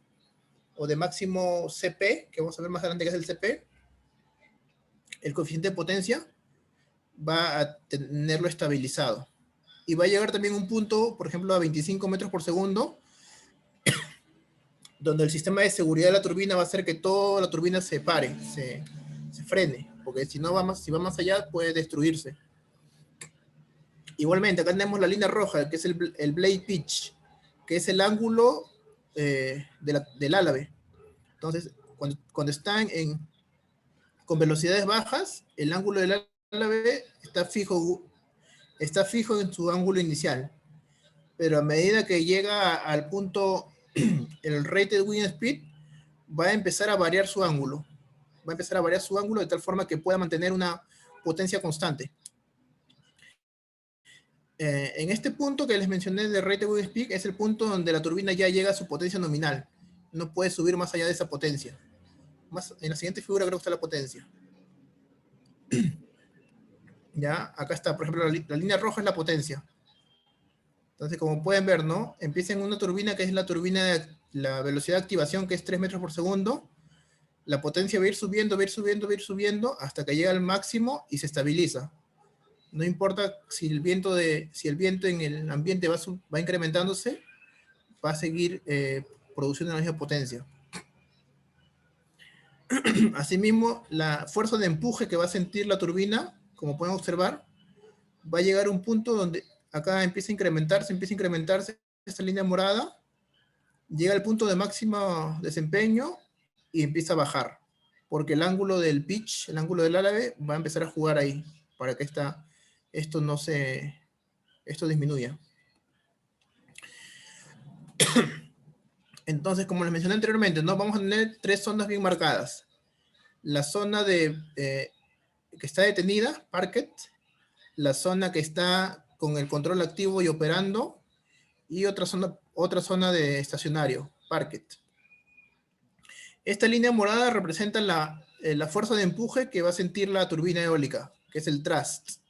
o de máximo CP, que vamos a ver más adelante que es el CP, el coeficiente de potencia va a tenerlo estabilizado. Y va a llegar también un punto, por ejemplo, a 25 metros por segundo, donde el sistema de seguridad de la turbina va a hacer que toda la turbina se pare, se frene, porque si va más allá puede destruirse. Igualmente, acá tenemos la línea roja, que es el blade pitch, que es el ángulo del álave. Entonces, cuando están con velocidades bajas, el ángulo del álave está fijo en su ángulo inicial. Pero a medida que llega al punto, el rated wind speed, va a empezar a variar su ángulo. Va a empezar a variar su ángulo de tal forma que pueda mantener una potencia constante. En este punto que les mencioné de rated wind speed, es el punto donde la turbina ya llega a su potencia nominal. No puede subir más allá de esa potencia. En la siguiente figura creo que está la potencia. Ya, acá está, por ejemplo, la línea roja es la potencia. Entonces, como pueden ver, ¿no? Empieza en una turbina que es la turbina de la velocidad de activación, que es 3 metros por segundo. La potencia va a ir subiendo hasta que llega al máximo y se estabiliza. No importa si el viento en el ambiente va incrementándose, va a seguir produciendo la misma potencia. Asimismo, la fuerza de empuje que va a sentir la turbina, como pueden observar, va a llegar a un punto donde acá empieza a incrementarse esta línea morada, llega al punto de máximo desempeño y empieza a bajar, porque el ángulo del pitch, el ángulo del álave, va a empezar a jugar ahí, para que esto disminuya. Entonces, como les mencioné anteriormente, ¿no? Vamos a tener 3 zonas bien marcadas. la zona que está detenida, parquet, la zona que está con el control activo y operando, y otra zona de estacionario, parquet. Esta línea morada representa la fuerza de empuje que va a sentir la turbina eólica, que es el thrust.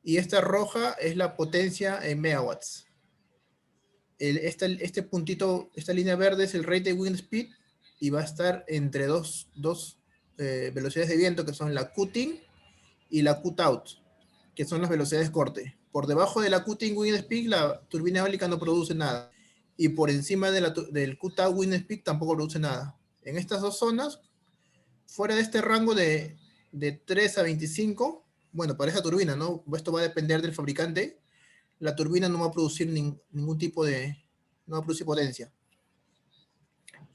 Y esta roja es la potencia en megawatts. Este puntito, esta línea verde es el rated wind speed y va a estar entre dos velocidades de viento que son la Qtin y la Qout, que son las velocidades corte. Por debajo de la Qtin wind speed la turbina eólica no produce nada y por encima del Qout wind speed tampoco produce nada. En estas dos zonas, fuera de este rango de 3 a 25, bueno, para esa turbina, ¿no? Esto va a depender del fabricante. La turbina no va a producir ningún tipo no va a producir potencia.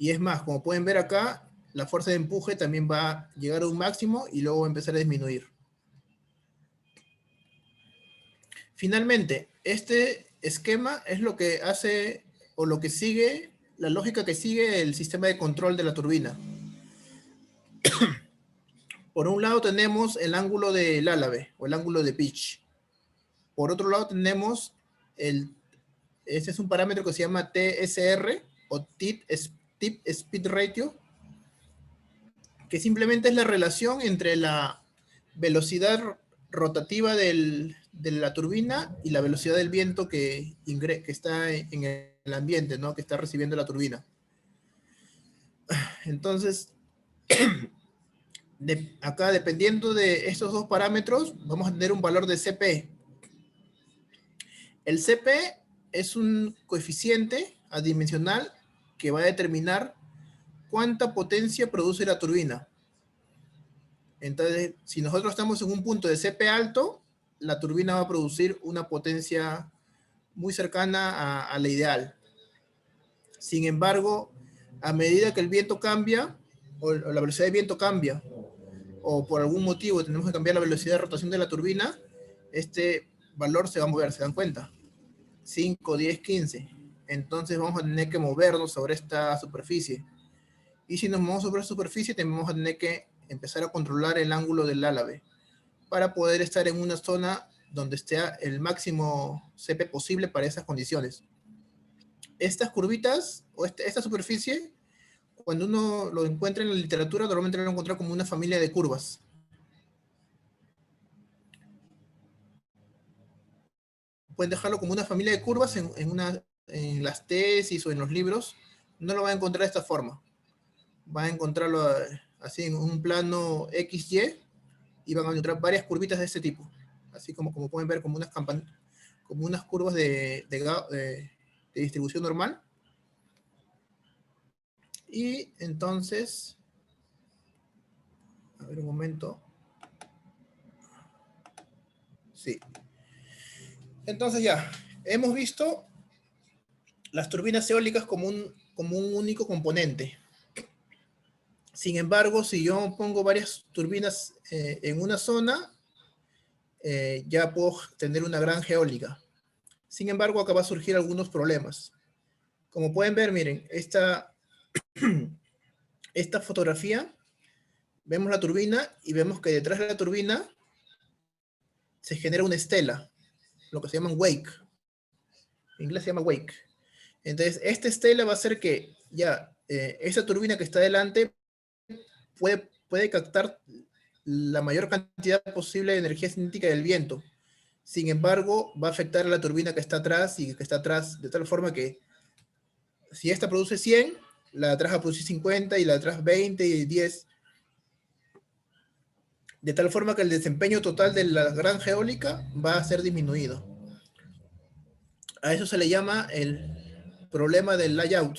Y es más, como pueden ver acá, la fuerza de empuje también va a llegar a un máximo y luego va a empezar a disminuir. Finalmente, este esquema es lo que hace o lo que sigue, la lógica que sigue el sistema de control de la turbina. Por un lado tenemos el ángulo del álave o el ángulo de pitch. Por otro lado tenemos este es un parámetro que se llama TSR o Tip Speed Ratio, que simplemente es la relación entre la velocidad rotativa de la turbina y la velocidad del viento que está en el ambiente, ¿no? Que está recibiendo la turbina. Entonces, acá dependiendo de estos dos parámetros, vamos a tener un valor de CP. El CP es un coeficiente adimensional que va a determinar cuánta potencia produce la turbina. Entonces, si nosotros estamos en un punto de CP alto, la turbina va a producir una potencia muy cercana a la ideal. Sin embargo, a medida que el viento cambia, o la velocidad de viento cambia, o por algún motivo tenemos que cambiar la velocidad de rotación de la turbina, este valor se va a mover, ¿se dan cuenta? 5, 10, 15. Entonces vamos a tener que movernos sobre esta superficie. Y si nos movemos sobre la superficie, también vamos a tener que empezar a controlar el ángulo del álave para poder estar en una zona donde esté el máximo CP posible para esas condiciones. Estas curvitas, o esta superficie, cuando uno lo encuentra en la literatura, normalmente lo van a encontrar como una familia de curvas. Pueden dejarlo como una familia de curvas en las tesis o en los libros. No lo va a encontrar de esta forma. Va a encontrarlo así en un plano XY y van a encontrar varias curvitas de este tipo. Así como pueden ver, como unas curvas de distribución normal. Y entonces, a ver un momento. Sí. Entonces ya, hemos visto las turbinas eólicas como un único componente. Sin embargo, si yo pongo varias turbinas en una zona, ya puedo tener una granja eólica. Sin embargo, acá va a surgir algunos problemas. Como pueden ver, miren, esta fotografía, vemos la turbina y vemos que detrás de la turbina se genera una estela, lo que se llama wake. En inglés se llama wake. Entonces, esta estela va a hacer que ya esa turbina que está delante puede captar la mayor cantidad posible de energía cinética del viento. Sin embargo, va a afectar a la turbina que está atrás y que está atrás de tal forma que si esta produce 100, la de atrás va a producir 50 y la de atrás 20 y 10. De tal forma que el desempeño total de la granja eólica va a ser disminuido. A eso se le llama el problema del layout.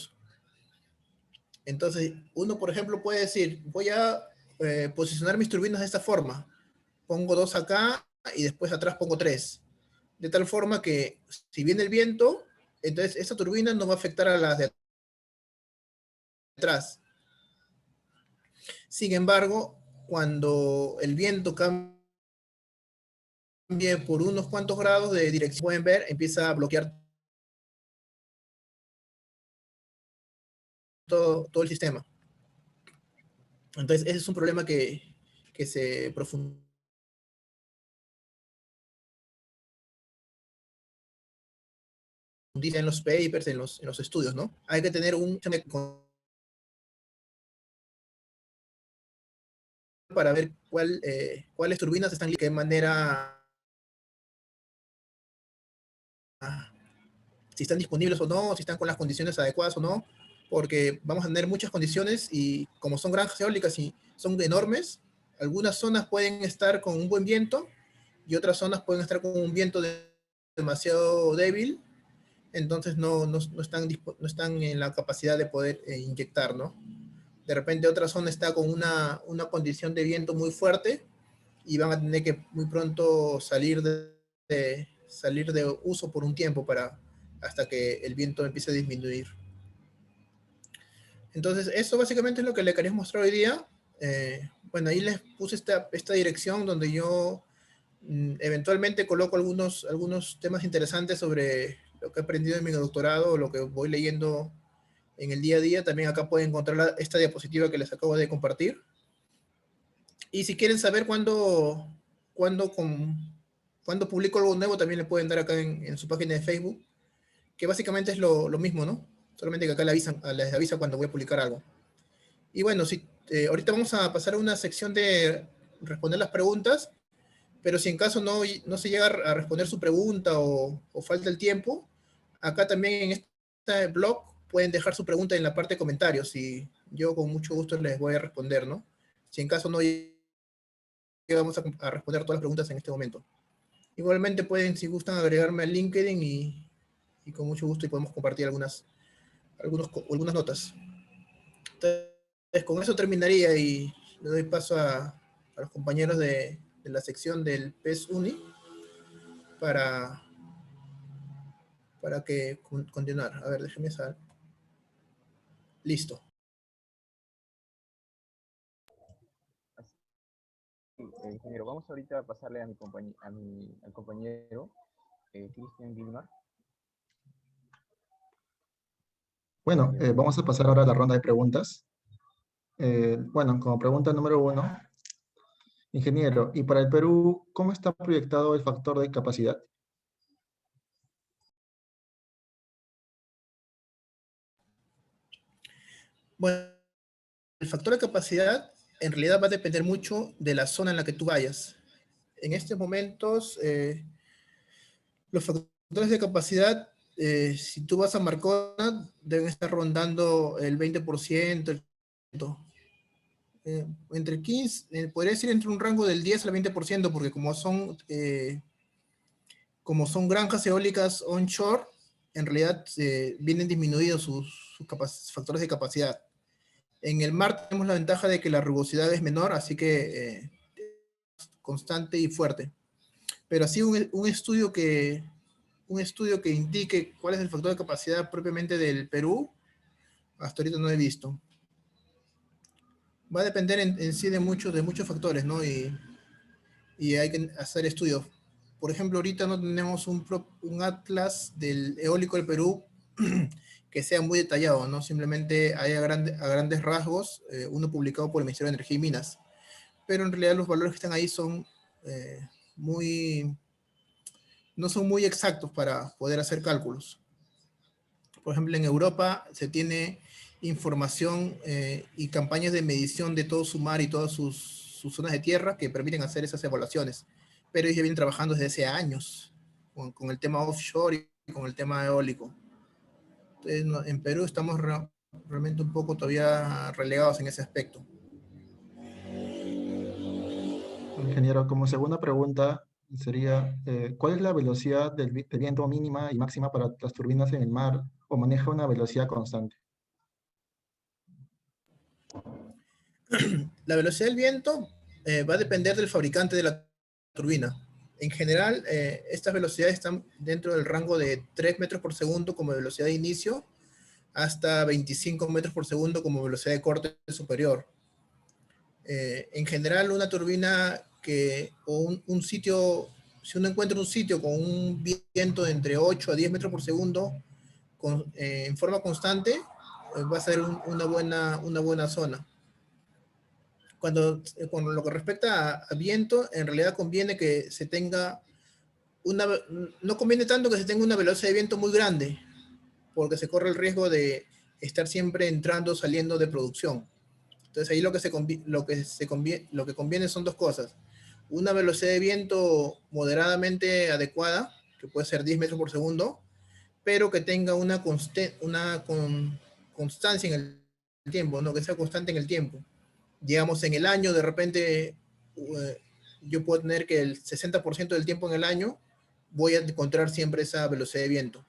Entonces, uno, por ejemplo, puede decir, voy a posicionar mis turbinas de esta forma. Pongo 2 acá y después atrás pongo 3. De tal forma que si viene el viento, entonces esta turbina no va a afectar a las de atrás. Sin embargo, cuando el viento cambie por unos cuantos grados de dirección, pueden ver, empieza a bloquear todo el sistema. Entonces, ese es un problema que se profundiza en los papers, en los estudios, ¿no? Hay que tener un para ver cuáles turbinas están, de qué manera, si están disponibles o no, si están con las condiciones adecuadas o no, porque vamos a tener muchas condiciones y como son granjas eólicas y son enormes, algunas zonas pueden estar con un buen viento y otras zonas pueden estar con un viento demasiado débil, entonces no están en la capacidad de poder inyectar, ¿no? De repente otra zona está con una condición de viento muy fuerte y van a tener que muy pronto salir de uso por un tiempo hasta que el viento empiece a disminuir. Entonces, eso básicamente es lo que le quería mostrar hoy día. Bueno, ahí les puse esta dirección donde yo eventualmente coloco algunos temas interesantes sobre lo que he aprendido en mi doctorado, o lo que voy leyendo en el día a día. También acá pueden encontrar esta diapositiva que les acabo de compartir. Y si quieren saber cuándo publico algo nuevo, también le pueden dar acá en su página de Facebook, que básicamente es lo mismo, ¿no? Solamente que acá les avisa cuando voy a publicar algo. Y bueno, ahorita vamos a pasar a una sección de responder las preguntas, pero si en caso no se llega a responder su pregunta o falta el tiempo, acá también en este blog pueden dejar su pregunta en la parte de comentarios y yo con mucho gusto les voy a responder, ¿no? Si en caso no llegamos a responder todas las preguntas en este momento. Igualmente pueden, si gustan, agregarme al LinkedIn y con mucho gusto y podemos compartir algunas notas. Entonces, con eso terminaría y le doy paso a los compañeros de la sección del PES Uni para que continuar. A ver, déjenme saber. Listo. Ingeniero, vamos ahorita a pasarle a al compañero Cristian Guilmar. Bueno, vamos a pasar ahora a la ronda de preguntas. Bueno, como pregunta número 1, ingeniero, ¿y para el Perú cómo está proyectado el factor de capacidad? Bueno, el factor de capacidad en realidad va a depender mucho de la zona en la que tú vayas. En estos momentos, los factores de capacidad, si tú vas a Marcona, deben estar rondando el 20%, entre 15, podría decir entre un rango del 10 al 20%, porque como son granjas eólicas onshore, en realidad vienen disminuidos sus factores de capacidad. En el mar tenemos la ventaja de que la rugosidad es menor, así que constante y fuerte. Pero así un estudio que indique cuál es el factor de capacidad propiamente del Perú, hasta ahorita no he visto. Va a depender en sí de muchos factores, ¿no? Y hay que hacer estudios. Por ejemplo, ahorita no tenemos un atlas del eólico del Perú que sea muy detallado, ¿no? Simplemente hay a grandes rasgos, uno publicado por el Ministerio de Energía y Minas. Pero en realidad los valores que están ahí son no son muy exactos para poder hacer cálculos. Por ejemplo, en Europa se tiene información y campañas de medición de todo su mar y todas sus zonas de tierra que permiten hacer esas evaluaciones. Pero ellos ya vienen trabajando desde hace años con el tema offshore y con el tema eólico. Entonces, en Perú estamos realmente un poco todavía relegados en ese aspecto. Ingeniero, como segunda pregunta sería, ¿cuál es la velocidad del viento mínima y máxima para las turbinas en el mar o maneja una velocidad constante? La velocidad del viento va a depender del fabricante de la turbina. En general, estas velocidades están dentro del rango de 3 metros por segundo como velocidad de inicio, hasta 25 metros por segundo como velocidad de corte superior. En general, una turbina un sitio, si uno encuentra un sitio con un viento de entre 8 a 10 metros por segundo en forma constante, va a ser una buena zona. con lo que respecta a viento, en realidad conviene que se tenga no conviene tanto que se tenga una velocidad de viento muy grande, porque se corre el riesgo de estar siempre entrando, saliendo de producción. Entonces ahí lo que conviene son dos cosas. Una velocidad de viento moderadamente adecuada, que puede ser 10 metros por segundo, pero que tenga una constancia en el tiempo, ¿no? Que sea constante en el tiempo. Digamos, en el año, de repente, yo puedo tener que el 60% del tiempo en el año voy a encontrar siempre esa velocidad de viento.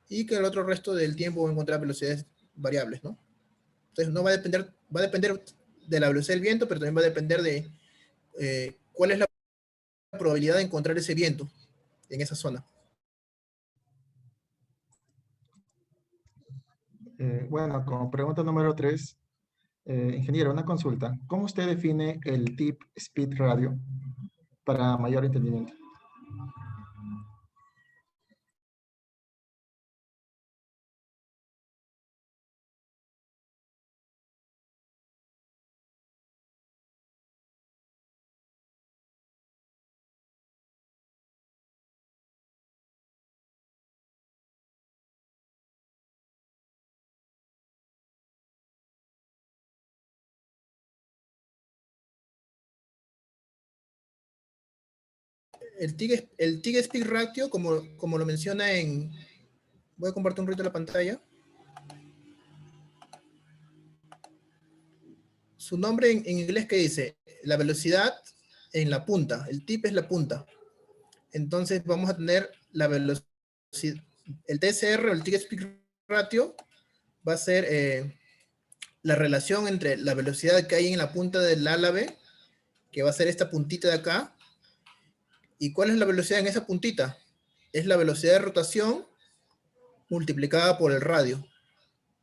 Y que el otro resto del tiempo voy a encontrar velocidades variables, ¿no? Entonces no va a depender de la velocidad del viento, pero también va a depender de cuál es la probabilidad de encontrar ese viento en esa zona. Bueno, como pregunta número 3, ingeniero, una consulta. ¿Cómo usted define el tip speed radio para mayor entendimiento? El TIG Speed Ratio, como lo menciona en... Voy a compartir un ratito la pantalla. Su nombre en inglés, ¿qué dice? La velocidad en la punta. El tip es la punta. Entonces vamos a tener la velocidad. El TSR o el TIG Speed Ratio va a ser la relación entre la velocidad que hay en la punta del álave, que va a ser esta puntita de acá, y cuál es la velocidad en esa puntita. Es la velocidad de rotación multiplicada por el radio,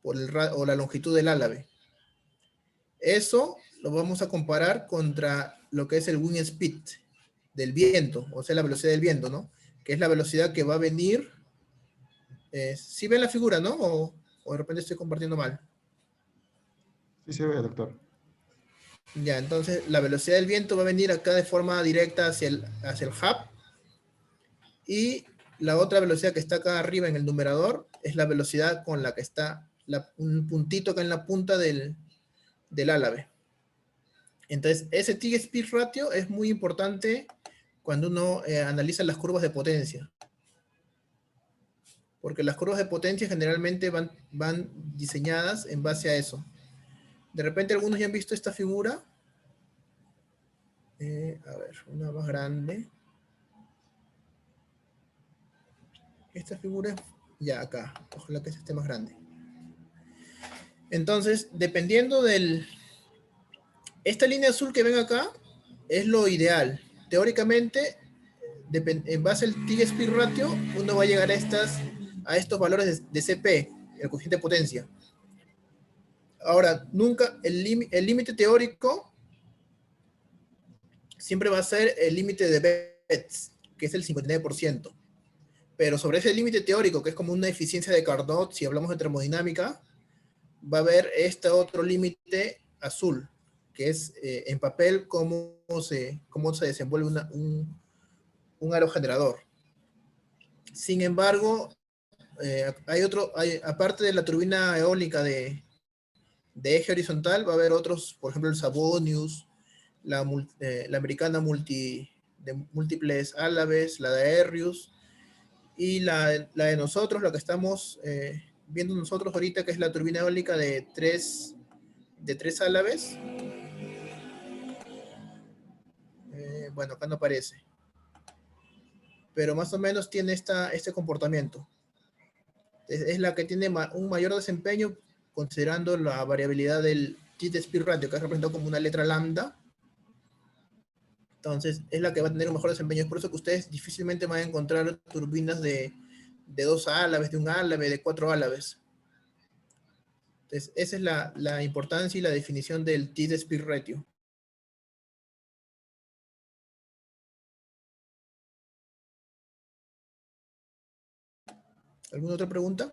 o la longitud del álave. Eso lo vamos a comparar contra lo que es el wind speed del viento, o sea, la velocidad del viento, ¿no? Que es la velocidad que va a venir. Si ven la figura, ¿no? O de repente estoy compartiendo mal. Sí se ve, doctor. Ya, entonces la velocidad del viento va a venir acá de forma directa hacia el hub, y la otra velocidad que está acá arriba en el numerador es la velocidad con la que está un puntito acá en la punta del álave. Entonces, ese TIG Speed Ratio es muy importante cuando uno analiza las curvas de potencia. Porque las curvas de potencia generalmente van diseñadas en base a eso. De repente algunos ya han visto esta figura. A ver, una más grande. Esta figura, ya acá. Ojalá que esta esté más grande. Entonces, dependiendo esta línea azul que ven acá es lo ideal. Teóricamente, en base al TIG Speed Ratio, uno va a llegar a estos valores de CP, el coeficiente de potencia. Ahora, nunca, el límite teórico siempre va a ser el límite de Betz, que es el 59%. Pero sobre ese límite teórico, que es como una eficiencia de Carnot, si hablamos de termodinámica, va a haber este otro límite azul, que es en papel cómo se desenvuelve un aerogenerador. Sin embargo, aparte de la turbina eólica de eje horizontal, va a haber otros, por ejemplo, el Savonius, la americana de múltiples álaves, la de Aerius, y la de nosotros, la que estamos viendo nosotros ahorita, que es la turbina eólica de tres álaves. Bueno, acá no aparece. Pero más o menos tiene este comportamiento. Es la que tiene un mayor desempeño considerando la variabilidad del jet speed ratio, que es representado como una letra lambda. Entonces, es la que va a tener un mejor desempeño. Es por eso que ustedes difícilmente van a encontrar turbinas de 2 álaves, de un álave, de 4 álaves. Entonces, esa es la importancia y la definición del jet speed ratio. ¿Alguna otra pregunta?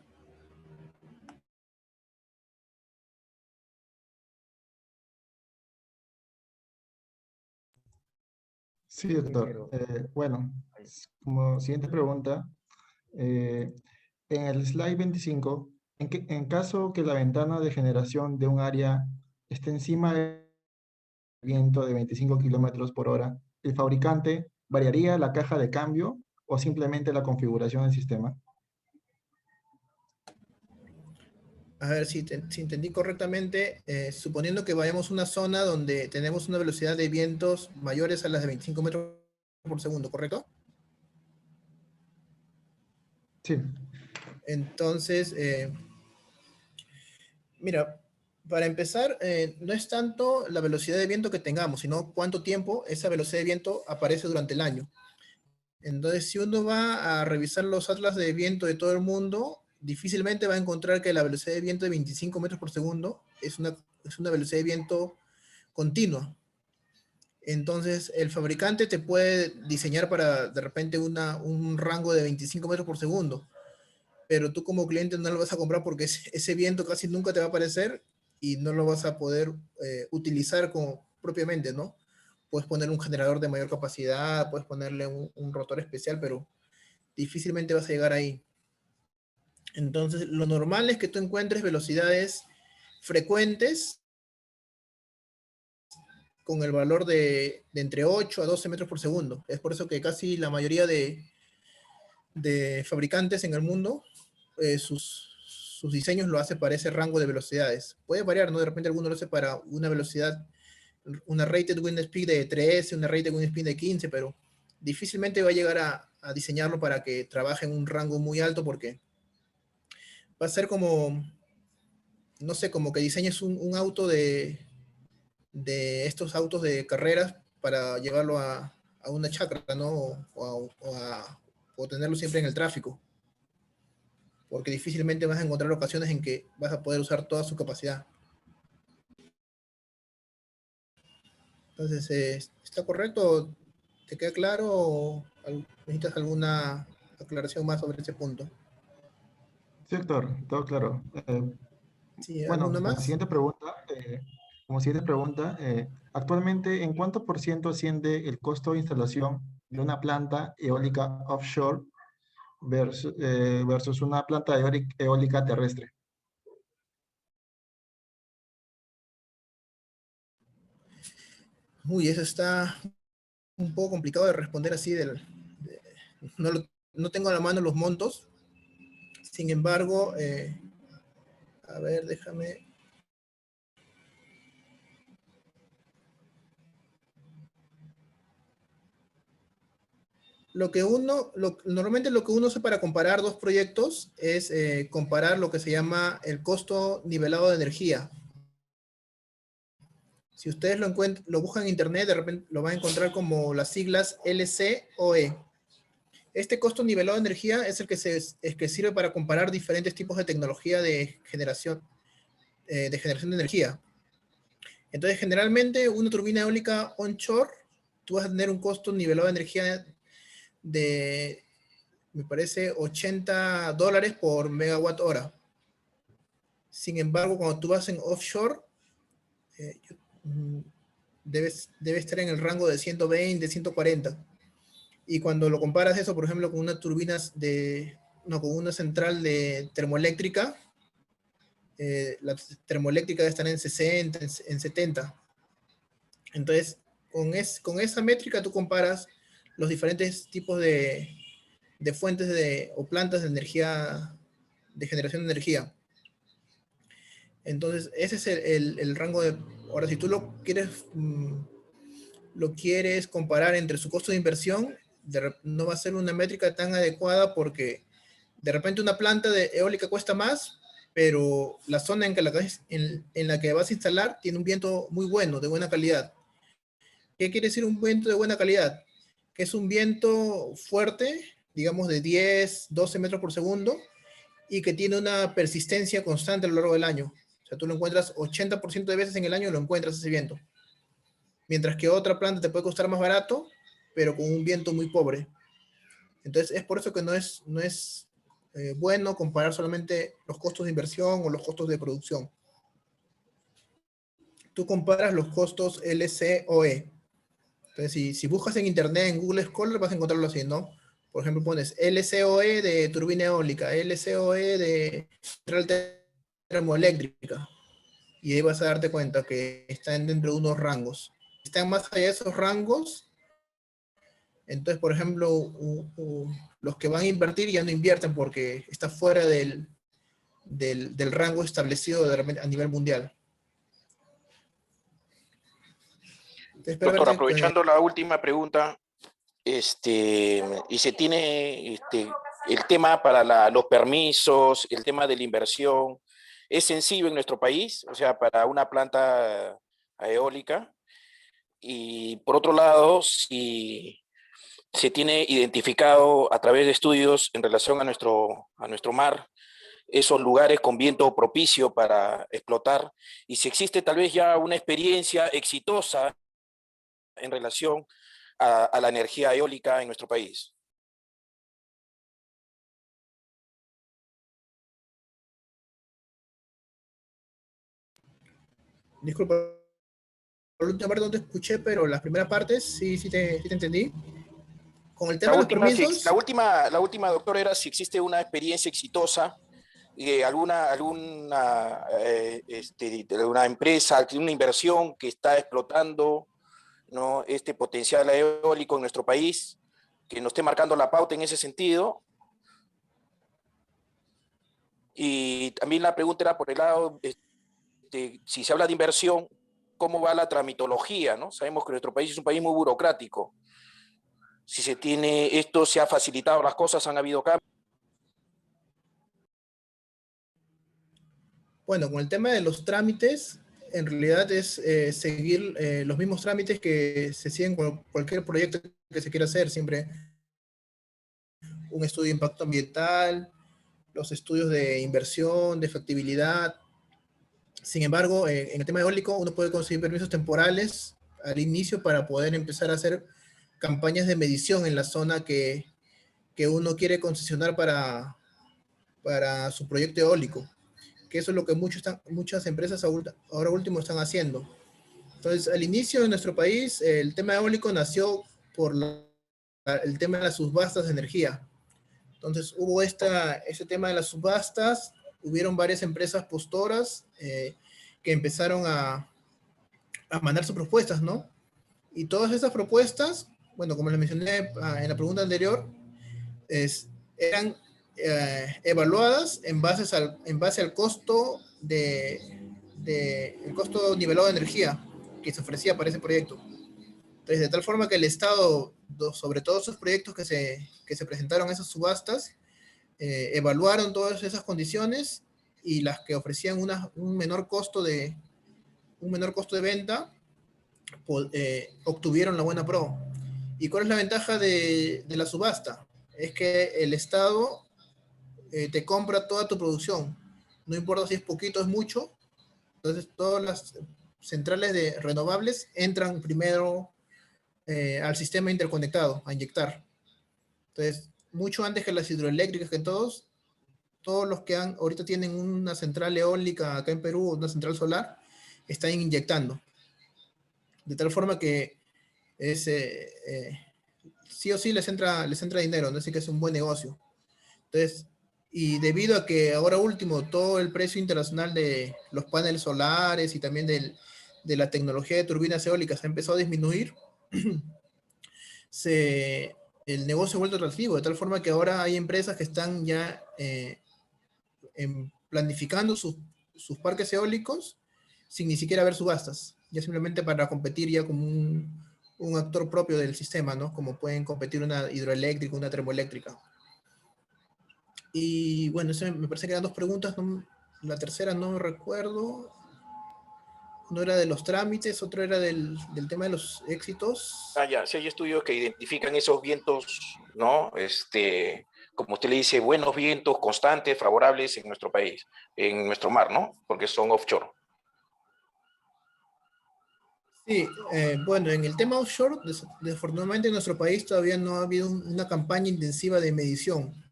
Sí, doctor. ingeniero. Bueno, Ahí. como siguiente pregunta, eh, en el slide 25, en caso que la ventana de generación de un área esté encima del viento de 25 kilómetros por hora, ¿el fabricante variaría la caja de cambio o simplemente la configuración del sistema? A ver si entendí correctamente, suponiendo que vayamos a una zona donde tenemos una velocidad de vientos mayores a las de 25 metros por segundo, ¿correcto? Sí, Entonces, mira, para empezar, no es tanto la velocidad de viento que tengamos, sino cuánto tiempo esa velocidad de viento aparece durante el año. Entonces, si uno va a revisar los atlas de viento de todo el mundo, difícilmente va a encontrar que la velocidad de viento de 25 metros por segundo es una velocidad de viento continua. Entonces, el fabricante te puede diseñar para de repente un rango de 25 metros por segundo, pero tú como cliente no lo vas a comprar porque ese viento casi nunca te va a aparecer y no lo vas a poder utilizar como propiamente, ¿no? Puedes poner un generador de mayor capacidad, puedes ponerle un rotor especial, pero difícilmente vas a llegar ahí. Entonces, lo normal es que tú encuentres velocidades frecuentes con el valor de entre 8 a 12 metros por segundo. Es por eso que casi la mayoría de fabricantes en el mundo, sus diseños lo hace para ese rango de velocidades. Puede variar, ¿no? De repente alguno lo hace para una velocidad, una rated wind speed de 13, una rated wind speed de 15, pero difícilmente va a llegar a diseñarlo para que trabaje en un rango muy alto porque va a ser como, no sé, como que diseñes un auto de estos autos de carreras para llevarlo a una chacra, ¿no? O tenerlo siempre en el tráfico, porque difícilmente vas a encontrar ocasiones en que vas a poder usar toda su capacidad. Entonces, ¿está correcto? ¿Te queda claro o necesitas alguna aclaración más sobre ese punto? sí, doctor, todo claro. ¿Sí? ¿Alguna Bueno, más? como siguiente pregunta, actualmente, ¿en cuánto por ciento asciende el costo de instalación de una planta eólica offshore versus una planta eólica terrestre? Uy, eso está un poco complicado de responder así. No, no tengo a la mano los montos. Sin embargo, a ver, déjame. Normalmente lo que uno hace para comparar dos proyectos es comparar lo que se llama el costo nivelado de energía. Si ustedes lo buscan en internet, de repente lo van a encontrar como las siglas LCOE. Este costo nivelado de energía es el que sirve para comparar diferentes tipos de tecnología de generación de energía. Entonces, generalmente, una turbina eólica onshore, tú vas a tener un costo nivelado de energía de, me parece, $80 por megawatt hora. Sin embargo, cuando tú vas en offshore, eh, mm, debe estar en el rango de 120, 140. Y cuando lo comparas eso, por ejemplo, con una turbina no, con una central de termoeléctrica, la termoeléctrica debe estar en 60, en 70. Entonces, con esa métrica tú comparas los diferentes tipos de fuentes o plantas de energía, de generación de energía. Entonces, ese es el rango de... Ahora, si tú lo quieres comparar entre su costo de inversión, no va a ser una métrica tan adecuada porque de repente una planta de eólica cuesta más, pero la zona en la que vas a instalar tiene un viento muy bueno, de buena calidad. ¿Qué quiere decir un viento de buena calidad? Que es un viento fuerte, digamos de 10, 12 metros por segundo, y que tiene una persistencia constante a lo largo del año. O sea, tú lo encuentras 80% de veces en el año, lo encuentras ese viento. Mientras que otra planta te puede costar más barato, pero con un viento muy pobre. Entonces, es por eso que no es bueno comparar solamente los costos de inversión o los costos de producción. Tú comparas los costos LCOE. Entonces, si buscas en internet, en Google Scholar, vas a encontrarlo así, ¿no? Por ejemplo, pones LCOE de turbina eólica, LCOE de central termoeléctrica, y ahí vas a darte cuenta que están dentro de unos rangos. Están más allá de esos rangos, entonces, por ejemplo, los que van a invertir ya no invierten porque está fuera del rango establecido a nivel mundial. Entonces, Doctor, aprovechando la última pregunta, y se tiene el tema para los permisos, el tema de la inversión, ¿es sencillo en nuestro país? O sea, para una planta eólica. Y por otro lado, si se tiene identificado a través de estudios en relación a nuestro mar, esos lugares con viento propicio para explotar, y si existe tal vez ya una experiencia exitosa en relación a la energía eólica en nuestro país. Disculpa, la última parte no te escuché, pero las primeras partes sí te entendí. Con el tema de los permisos. La última, doctor, era si existe una experiencia exitosa de alguna empresa, una inversión que está explotando, ¿no?, este potencial eólico en nuestro país, que nos esté marcando la pauta en ese sentido. Y también la pregunta era por el lado, si se habla de inversión, ¿cómo va la tramitología, ¿no? Sabemos que nuestro país es un país muy burocrático. Si se tiene esto, se ha facilitado las cosas, han habido cambios. Bueno, con el tema de los trámites, en realidad es seguir los mismos trámites que se siguen con cualquier proyecto que se quiera hacer, siempre un estudio de impacto ambiental, los estudios de inversión, de factibilidad. Sin embargo, en el tema eólico, uno puede conseguir permisos temporales al inicio para poder empezar a hacer campañas de medición en la zona que uno quiere concesionar para su proyecto eólico, que eso es lo que muchas empresas ahora último están haciendo. Entonces, al inicio en nuestro país, el tema eólico nació por el tema de las subastas de energía. Entonces, hubo ese tema de las subastas, hubieron varias empresas postoras que empezaron a mandar sus propuestas, ¿no? Y todas esas propuestas, bueno, como les mencioné en la pregunta anterior, eran evaluadas en base al costo el costo nivelado de energía que se ofrecía para ese proyecto. Entonces, de tal forma que el Estado, sobre todos esos proyectos que se presentaron en esas subastas, evaluaron todas esas condiciones y las que ofrecían un menor costo de venta, obtuvieron la buena pro. ¿Y cuál es la ventaja de la subasta? Es que el Estado te compra toda tu producción. No importa si es poquito o es mucho. Entonces, todas las centrales de renovables entran primero al sistema interconectado, a inyectar. Entonces, mucho antes que las hidroeléctricas, que todos los que ahorita tienen una central eólica acá en Perú, una central solar, están inyectando. De tal forma que sí o sí les entra dinero, ¿no? Así que es un buen negocio. Entonces, y debido a que ahora último todo el precio internacional de los paneles solares y también de la tecnología de turbinas eólicas ha empezado a disminuir, el negocio ha vuelto atractivo, de tal forma que ahora hay empresas que están ya planificando sus parques eólicos sin ni siquiera haber subastas, ya simplemente para competir ya como un actor propio del sistema, ¿no? Como pueden competir una hidroeléctrica, una termoeléctrica. Y bueno, me parece que eran dos preguntas, la tercera no recuerdo, uno era de los trámites, otro era del tema de los éxitos. Ya, si hay estudios que identifican esos vientos, ¿no? Como usted le dice, buenos vientos constantes, favorables en nuestro país, en nuestro mar, ¿no? Porque son offshore. Sí, bueno, en el tema offshore, desafortunadamente en nuestro país todavía no ha habido una campaña intensiva de medición.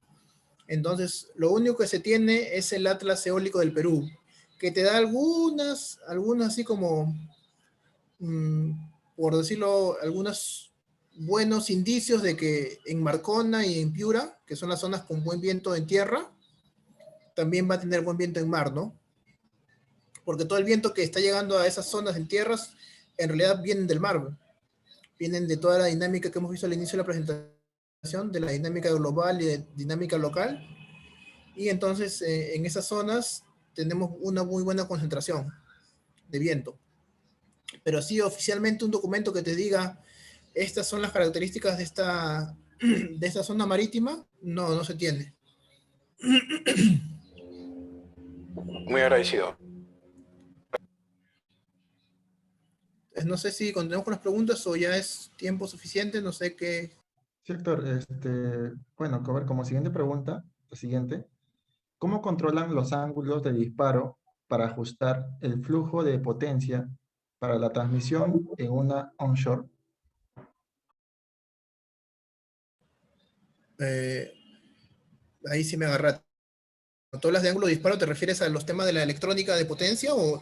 Entonces, lo único que se tiene es el Atlas Eólico del Perú, que te da algunas así como por decirlo, algunos buenos indicios de que en Marcona y en Piura, que son las zonas con buen viento en tierra, también va a tener buen viento en mar, ¿no? Porque todo el viento que está llegando a esas zonas en tierras, en realidad vienen del mar, vienen de toda la dinámica que hemos visto al inicio de la presentación, de la dinámica global y de dinámica local, y entonces en esas zonas tenemos una muy buena concentración de viento. Pero así oficialmente un documento que te diga estas son las características de esta zona marítima, no se tiene. Muy agradecido. No sé si continuamos con las preguntas o ya es tiempo suficiente, no sé qué. Sí, Héctor, bueno, a ver, como siguiente pregunta, la siguiente. ¿Cómo controlan los ángulos de disparo para ajustar el flujo de potencia para la transmisión en una onshore? Ahí sí me agarraste. ¿Tú hablas de ángulo de disparo? ¿Te refieres a los temas de la electrónica de potencia o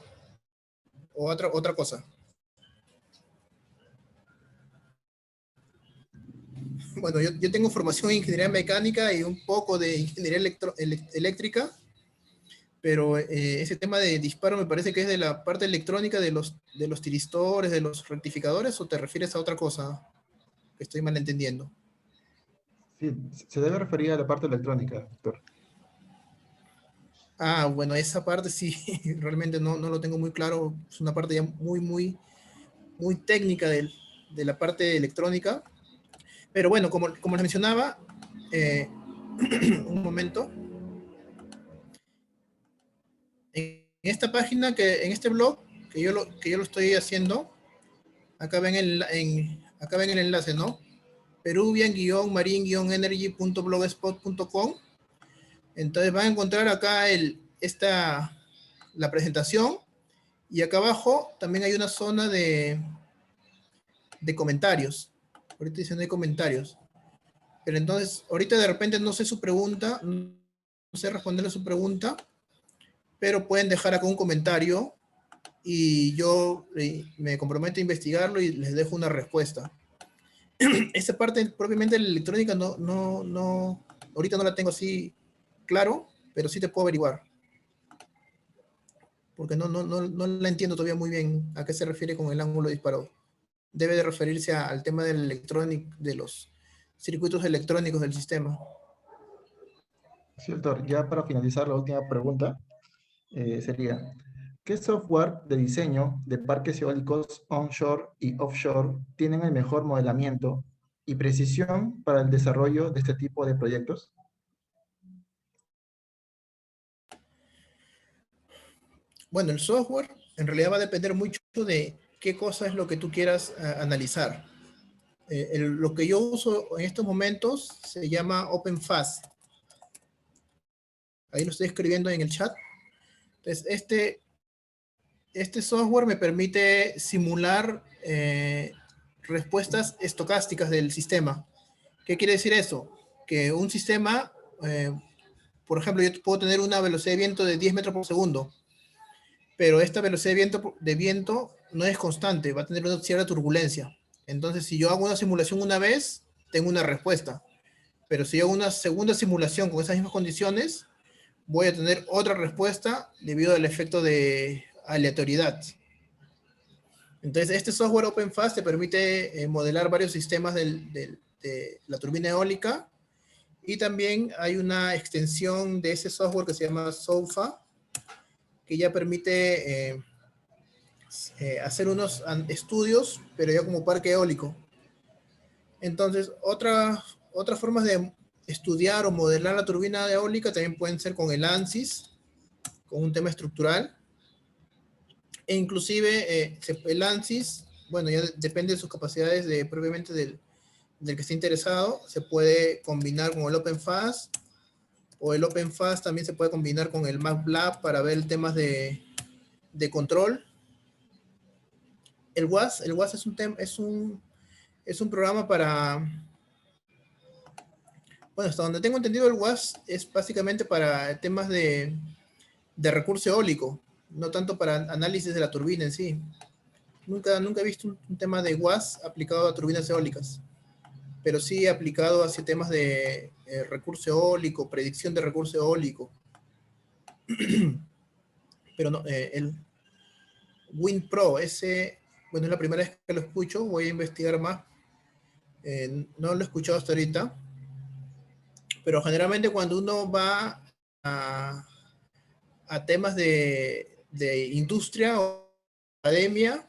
otra cosa? Bueno, yo tengo formación en ingeniería mecánica y un poco de ingeniería eléctrica, pero ese tema de disparo me parece que es de la parte electrónica de los tiristores, de los rectificadores, ¿o te refieres a otra cosa que estoy malentendiendo? Sí, se debe referir a la parte electrónica, Héctor. Ah, bueno, esa parte sí, realmente no lo tengo muy claro. Es una parte ya muy técnica de la parte electrónica. Pero bueno, como les mencionaba, un momento. En esta página, en este blog, que yo lo estoy haciendo, acá ven el enlace, ¿no? peruvian-marine-energy.blogspot.com. Entonces van a encontrar acá la presentación, y acá abajo también hay una zona de comentarios. Ahorita dicen no hay comentarios. Pero entonces, ahorita de repente no sé su pregunta, no sé responderle su pregunta, pero pueden dejar acá un comentario y yo me comprometo a investigarlo y les dejo una respuesta. Esa parte propiamente de la electrónica ahorita no la tengo así claro, pero sí te puedo averiguar. Porque no la entiendo todavía muy bien a qué se refiere con el ángulo de disparo. Debe de referirse al tema del de los circuitos electrónicos del sistema. Sí, Héctor, ya para finalizar la última pregunta, sería, ¿qué software de diseño de parques eólicos onshore y offshore tienen el mejor modelamiento y precisión para el desarrollo de este tipo de proyectos? Bueno, el software en realidad va a depender mucho de qué cosa es lo que tú quieras analizar. Lo que yo uso en estos momentos se llama OpenFast. Ahí lo estoy escribiendo en el chat. Entonces, este software me permite simular respuestas estocásticas del sistema. ¿Qué quiere decir eso? Que un sistema, por ejemplo, yo puedo tener una velocidad de viento de 10 metros por segundo, pero esta velocidad de viento no es constante, va a tener una cierta turbulencia. Entonces, si yo hago una simulación una vez, tengo una respuesta. Pero si hago una segunda simulación con esas mismas condiciones, voy a tener otra respuesta debido al efecto de aleatoriedad. Entonces, este software OpenFast te permite modelar varios sistemas de la turbina eólica, y también hay una extensión de ese software que se llama SOFA, que ya permite hacer unos estudios, pero ya como parque eólico. Entonces, otras formas de estudiar o modelar la turbina eólica también pueden ser con el ANSYS, con un tema estructural. E inclusive el ANSYS, bueno, ya depende de sus capacidades propiamente del que esté interesado, se puede combinar con el OpenFast, o el OpenFast también se puede combinar con el MATLAB para ver temas de control. El WAS es un programa para, bueno, hasta donde tengo entendido, el WAS es básicamente para temas de recurso eólico, no tanto para análisis de la turbina en sí. nunca he visto un tema de WAS aplicado a turbinas eólicas, pero sí aplicado hacia temas de recurso eólico, predicción de recurso eólico. Pero no, el WindPro, ese, bueno, es la primera vez que lo escucho, voy a investigar más. No lo he escuchado hasta ahorita, pero generalmente cuando uno va a temas de industria o academia,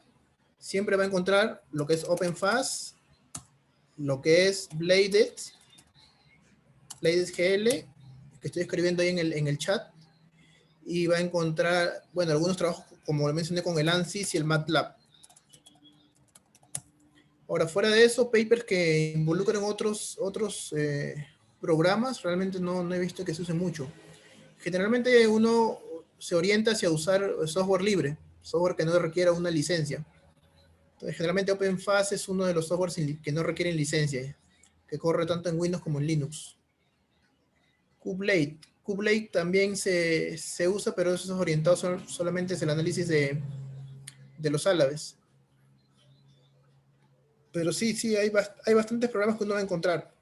siempre va a encontrar lo que es OpenFast, lo que es Bladed GL, que estoy escribiendo ahí en el chat, y va a encontrar, bueno, algunos trabajos, como lo mencioné, con el ANSYS y el MATLAB. Ahora, fuera de eso, papers que involucran otros programas, realmente no he visto que se use mucho. Generalmente uno se orienta hacia usar software libre, software que no requiera una licencia. Entonces, generalmente OpenFast es uno de los softwares que no requieren licencia, que corre tanto en Windows como en Linux. QBlade también se usa, pero eso es orientado solamente hacia el análisis de los álabes. Pero sí, hay bastantes programas que uno va a encontrar,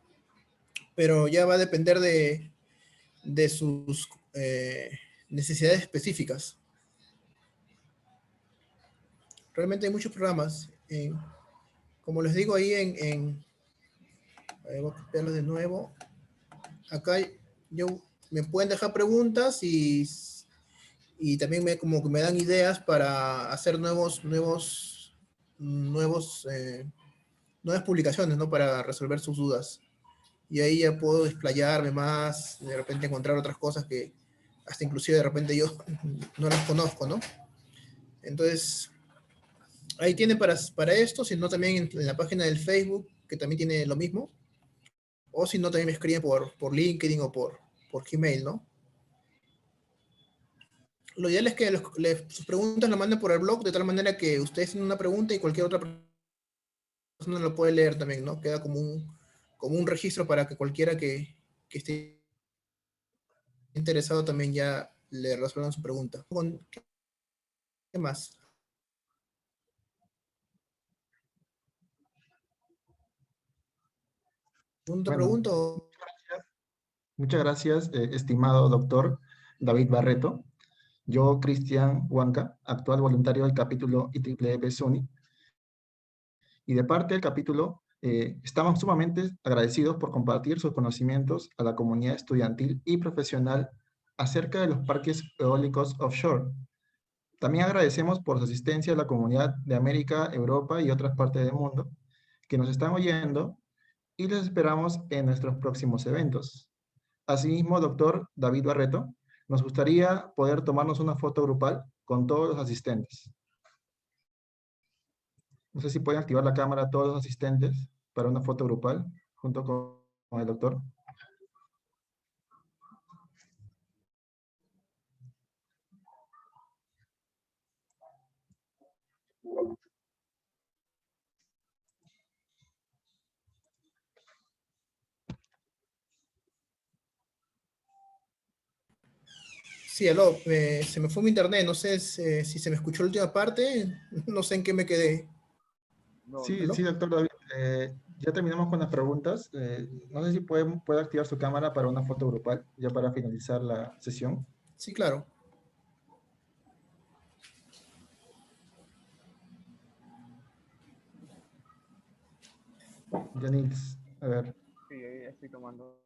pero ya va a depender de sus necesidades específicas. Realmente hay muchos programas. Como les digo ahí voy a copiarlos de nuevo. Acá me pueden dejar preguntas y también como que me dan ideas para hacer nuevas publicaciones, ¿no? Para resolver sus dudas. Y ahí ya puedo explayarme más, de repente encontrar otras cosas que hasta inclusive de repente yo no las conozco, ¿no? Entonces, ahí tienen para esto, sino también en la página del Facebook, que también tiene lo mismo, o si no, también me escriben por LinkedIn o por Gmail, ¿no? Lo ideal es que sus preguntas las manden por el blog, de tal manera que ustedes tienen una pregunta y cualquier otra persona lo puede leer también, ¿no? Queda como un registro para que cualquiera que esté interesado también ya le resuelvan su pregunta. ¿Qué más? ¿Segunda Bueno, pregunta? muchas gracias, estimado doctor David Barreto. Yo, Cristian Huanca, actual voluntario del capítulo IEEE SUNY, y de parte del capítulo, estamos sumamente agradecidos por compartir sus conocimientos a la comunidad estudiantil y profesional acerca de los parques eólicos offshore. También agradecemos por su asistencia a la comunidad de América, Europa y otras partes del mundo que nos están oyendo y les esperamos en nuestros próximos eventos. Asimismo, doctor David Barreto, nos gustaría poder tomarnos una foto grupal con todos los asistentes. No sé si pueden activar la cámara todos los asistentes para una foto grupal junto con el doctor. Sí, aló, se me fue mi internet, no sé si se me escuchó la última parte, no sé en qué me quedé. No, Sí, ¿Aló? sí, doctor David. Ya terminamos con las preguntas. No sé si puede activar su cámara para una foto grupal, ya para finalizar la sesión. Sí, claro. Janils, a ver. sí, ahí estoy tomando.